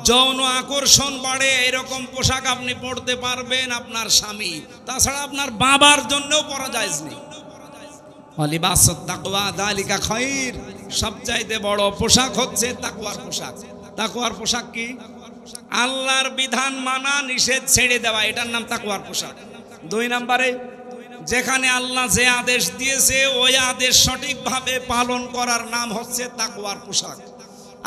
যৌন আকর্ষণ বাড়ে, এরকম পোশাক আপনি পরতে পারবেন আপনার স্বামী, তাছাড়া আপনার বাবার জন্যও পরা যায় নেই। লিবাসুত তাকওয়া যালিকা খায়র, সবচাইতে বড় পোশাক হচ্ছে তাকওয়ার পোশাক। তাকওয়ার পোশাক কি? আল্লাহর বিধান মানা, নিষেধ ছেড়ে দেওয়া, এটার নাম তাকওয়ার পোশাক। 2 নম্বরে, যেখানে আল্লাহ যে আদেশ দিয়েছে ওই আদেশ সঠিকভাবে পালন করার নাম হচ্ছে তাকওয়ার পোশাক।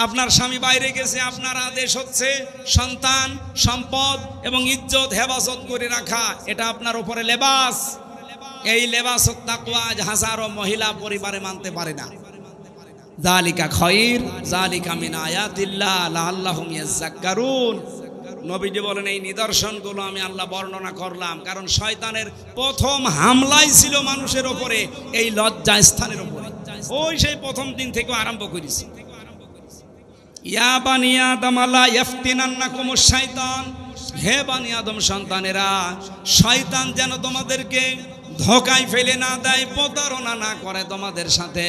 আপনার স্বামী বাইরে গেছে, আপনার আদেশ হচ্ছে সন্তান, সম্পদ এবং ইজ্জত হেফাজত করে রাখা, এটা আপনার উপরে লেবাস। এই লেবাস তাকওয়া হাজারো মহিলা পরিবারে মানতে পারে না। যালিকা খায়র, যালিকা মিন আয়াতিল্লাহ লাআল্লাহুম ইয়াযাক্কারুন। নবীজি বলেন, এই নিদর্শনগুলো আমি আল্লাহ বর্ণনা করলাম কারণ শয়তানের প্রথম হামলাই ছিল মানুষের ওপরে এই লজ্জা স্থানের উপরে। ওই সেই প্রথম দিন থেকে আরম্ভ করেছি। ইয়া বানি আদম লা ইয়াফতিনান্নাকুমুশ শাইতান, হে বানি আদম সন্তানেরা, শয়তান যেন তোমাদেরকে ধোকায় ফেলে না দেয়, প্রতারণা না করে তোমাদের সাথে।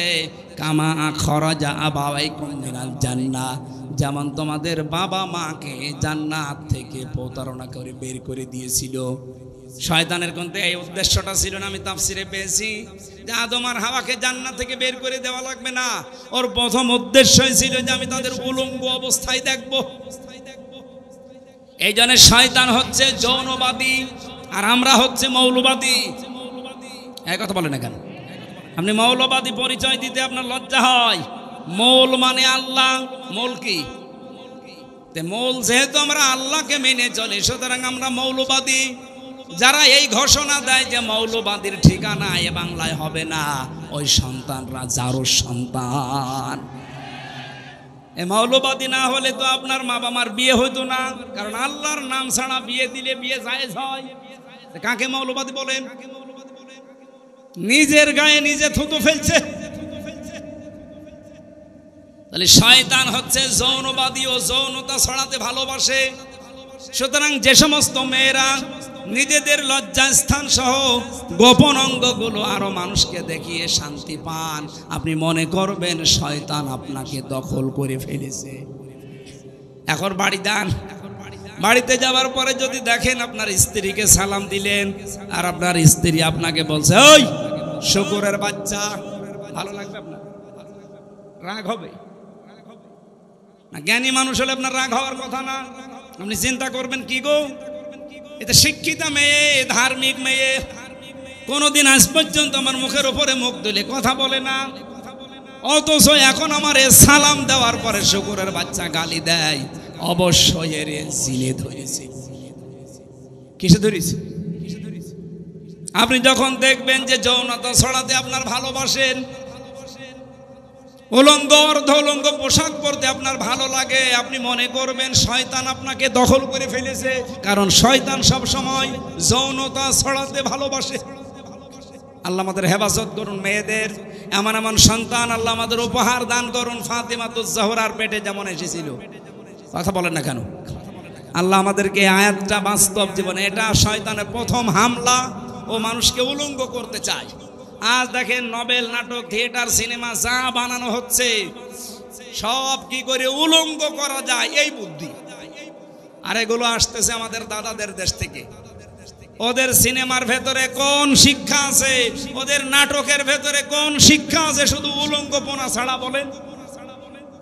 কামা খরাজা আবাওয়াইকুম মিনাল জান্নাহ, যেমন তোমাদের বাবা মাকে জান্নাত থেকে প্রতারণা করে বের করে দিয়েছিল। শয়তানের কিন্তু এই উদ্দেশ্যটা ছিল না, আমি তাফসিরে পেয়েছি যে আদম আর হাওয়াকে জান্নাত থেকে বের করে দেওয়া লাগবে না। ওর প্রথম উদ্দেশ্যই ছিল যে আমি তাদের উলঙ্গ অবস্থায় দেখব। এই জন্য শয়তান হচ্ছে যৌনবাদী আর আমরা হচ্ছে মৌলবাদী। এই কথা বলে না কেন? আপনি মৌলবাদী পরিচয় দিতে আপনার লজ্জা হয়। মৌল মানে আল্লাহ, মৌল কি? মৌল যেহেতু আমরা আল্লাহকে মেনে চলি, সুতরাং আমরা মৌলবাদী। যারা এই ঘোষণা দেয় যে মৌলবাদীর ঠিকানা এ বাংলায় হবে না, ওই সন্তানরা জারুর সন্তান। এ মৌলবাদী না হলে তো আপনার মা বাবার বিয়ে হইতো না, কারণ আল্লাহর নাম ছাড়া বিয়ে দিলে বিয়ে জায়েজ হয়। কাকে মৌলবাদী বলেন? নিজের গায়ে নিজে থুতু ফেলছে। তাহলে শয়তান হচ্ছে যৌনবাদী ও যৌনতা ছড়াতে ভালোবাসে। সুতরাং যে সমস্ত মেয়েরা নিজেদের লজ্জাস্থান সহ গোপন অঙ্গগুলো আরো মানুষকে দেখিয়ে শান্তি পান, আপনি মনে করবেন শয়তান আপনাকে দখল করে ফেলেছে। এখন বাড়ি যান, বাড়িতে যাওয়ার পরে যদি দেখেন আপনার স্ত্রীকে সালাম দিলেন আর আপনার স্ত্রী আপনাকে বলছে ওই শুকুরের বাচ্চা, ভালো লাগবে? আপনার রাগ হবে না? জ্ঞানী মানুষ হলে আপনার রাগ হওয়ার কথা না। আপনি চিন্তা করবেন কি গো, এটা শিক্ষিতা মেয়ে, ধার্মিক মেয়ে, কোনোদিন আজ পর্যন্ত আমার মুখের উপরে মুখ দিলে কথা বলে না, অথচ এখন আমার সালাম দেওয়ার পরে শুকুরের বাচ্চা গালি দেয়। অবশ্যই এর জিনে ধরেছে। কিসে ধরেছে? আপনি যখন দেখবেন যে যৌনতা ছড়াতে আপনার ভালোবাসেন, উলঙ্গ অর্ধ উলঙ্গ পোশাক পরতে আপনার ভালো লাগে, আপনি মনে করবেন শয়তান আপনাকে দখল করে ফেলেছে। কারণ শয়তান সব সময় যৌনতা ছড়াতে ভালোবাসে। আল্লাহ আমাদের হেফাজত করুন। মেয়েদের এমন এমন সন্তান আল্লাহ আমাদের উপহার দান করুন। ফাতেমাতুজ জাহরার পেটে যেমন এসেছিল, কথা বলেন না কেন? আল্লাহ আমাদেরকে আয়াতটা বাস্তব জীবনে, এটা শয়তানের প্রথম হামলা, ও মানুষকে উলঙ্গ করতে চায়। আজ দেখেন নভেল, নাটক, থিয়েটার, সিনেমা যা বানানো হচ্ছে সব কি করে উলঙ্গ করা যায় এই বুদ্ধি। আর এগুলো আসতেছে আমাদের দাদাদের দেশ থেকে। ওদের সিনেমার ভেতরে কোন শিক্ষা আছে? ওদের নাটকের ভেতরে কোন শিক্ষা আছে? শুধু উলঙ্গপনা ছাড়া বলেন।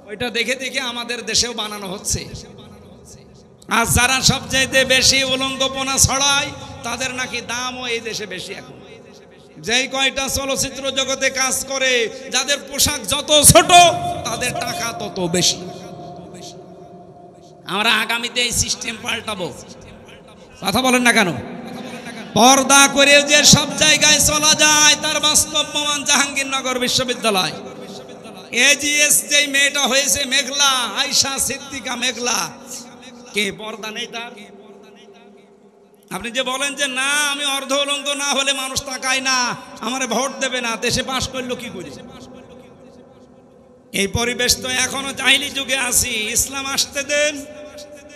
ওইটা দেখে দেখে আমাদের দেশেও বানানো হচ্ছে। আর যারা সবচাইতে বেশি উলঙ্গপনা ছড়ায় তাদের নাকি দামও এই দেশে বেশি। এখন যেই কয়টা চলচ্চিত্র জগতে কাজ করে, যাদের পোশাক যত ছোট তাদের টাকা তত বেশি। আমরা আগামীতে এই সিস্টেম পাল্টাবো। কথা বলেন না কেন? পর্দা করে যে সব জায়গায় চলা যায় তার বাস্তব প্রমাণ জাহাঙ্গীরনগর বিশ্ববিদ্যালয়। এজিএস যেই মেয়েটা হয়েছে মেঘলা, আয়শা সিদ্দিকা মেঘলা, কে পর্দা নেই তার? আপনি যে বলেন যে না আমি অর্ধ উলঙ্গ না হলে মানুষ তাকায় না, আমারে ভোট দেবে না, দেশে পাশ করলো কি করে? এই পরিবেশ তো এখনো জাহিলি যুগে আছি। ইসলাম আসতে দেন,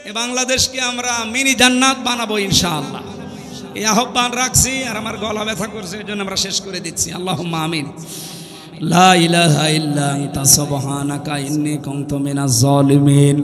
এ বাংলাদেশকে আমরা মিনি জান্নাত বানাবো ইনশাআল্লাহ। এই আহ্বান রাখছি। আর আমার গলা ব্যথা করছে, এই জন্য আমরা শেষ করে দিচ্ছি। আল্লাহুম্মা আমিন। লা ইলাহা ইল্লা আনতা সুবহানাকা ইন্নী কুনতু মিনাজ জালিমিন।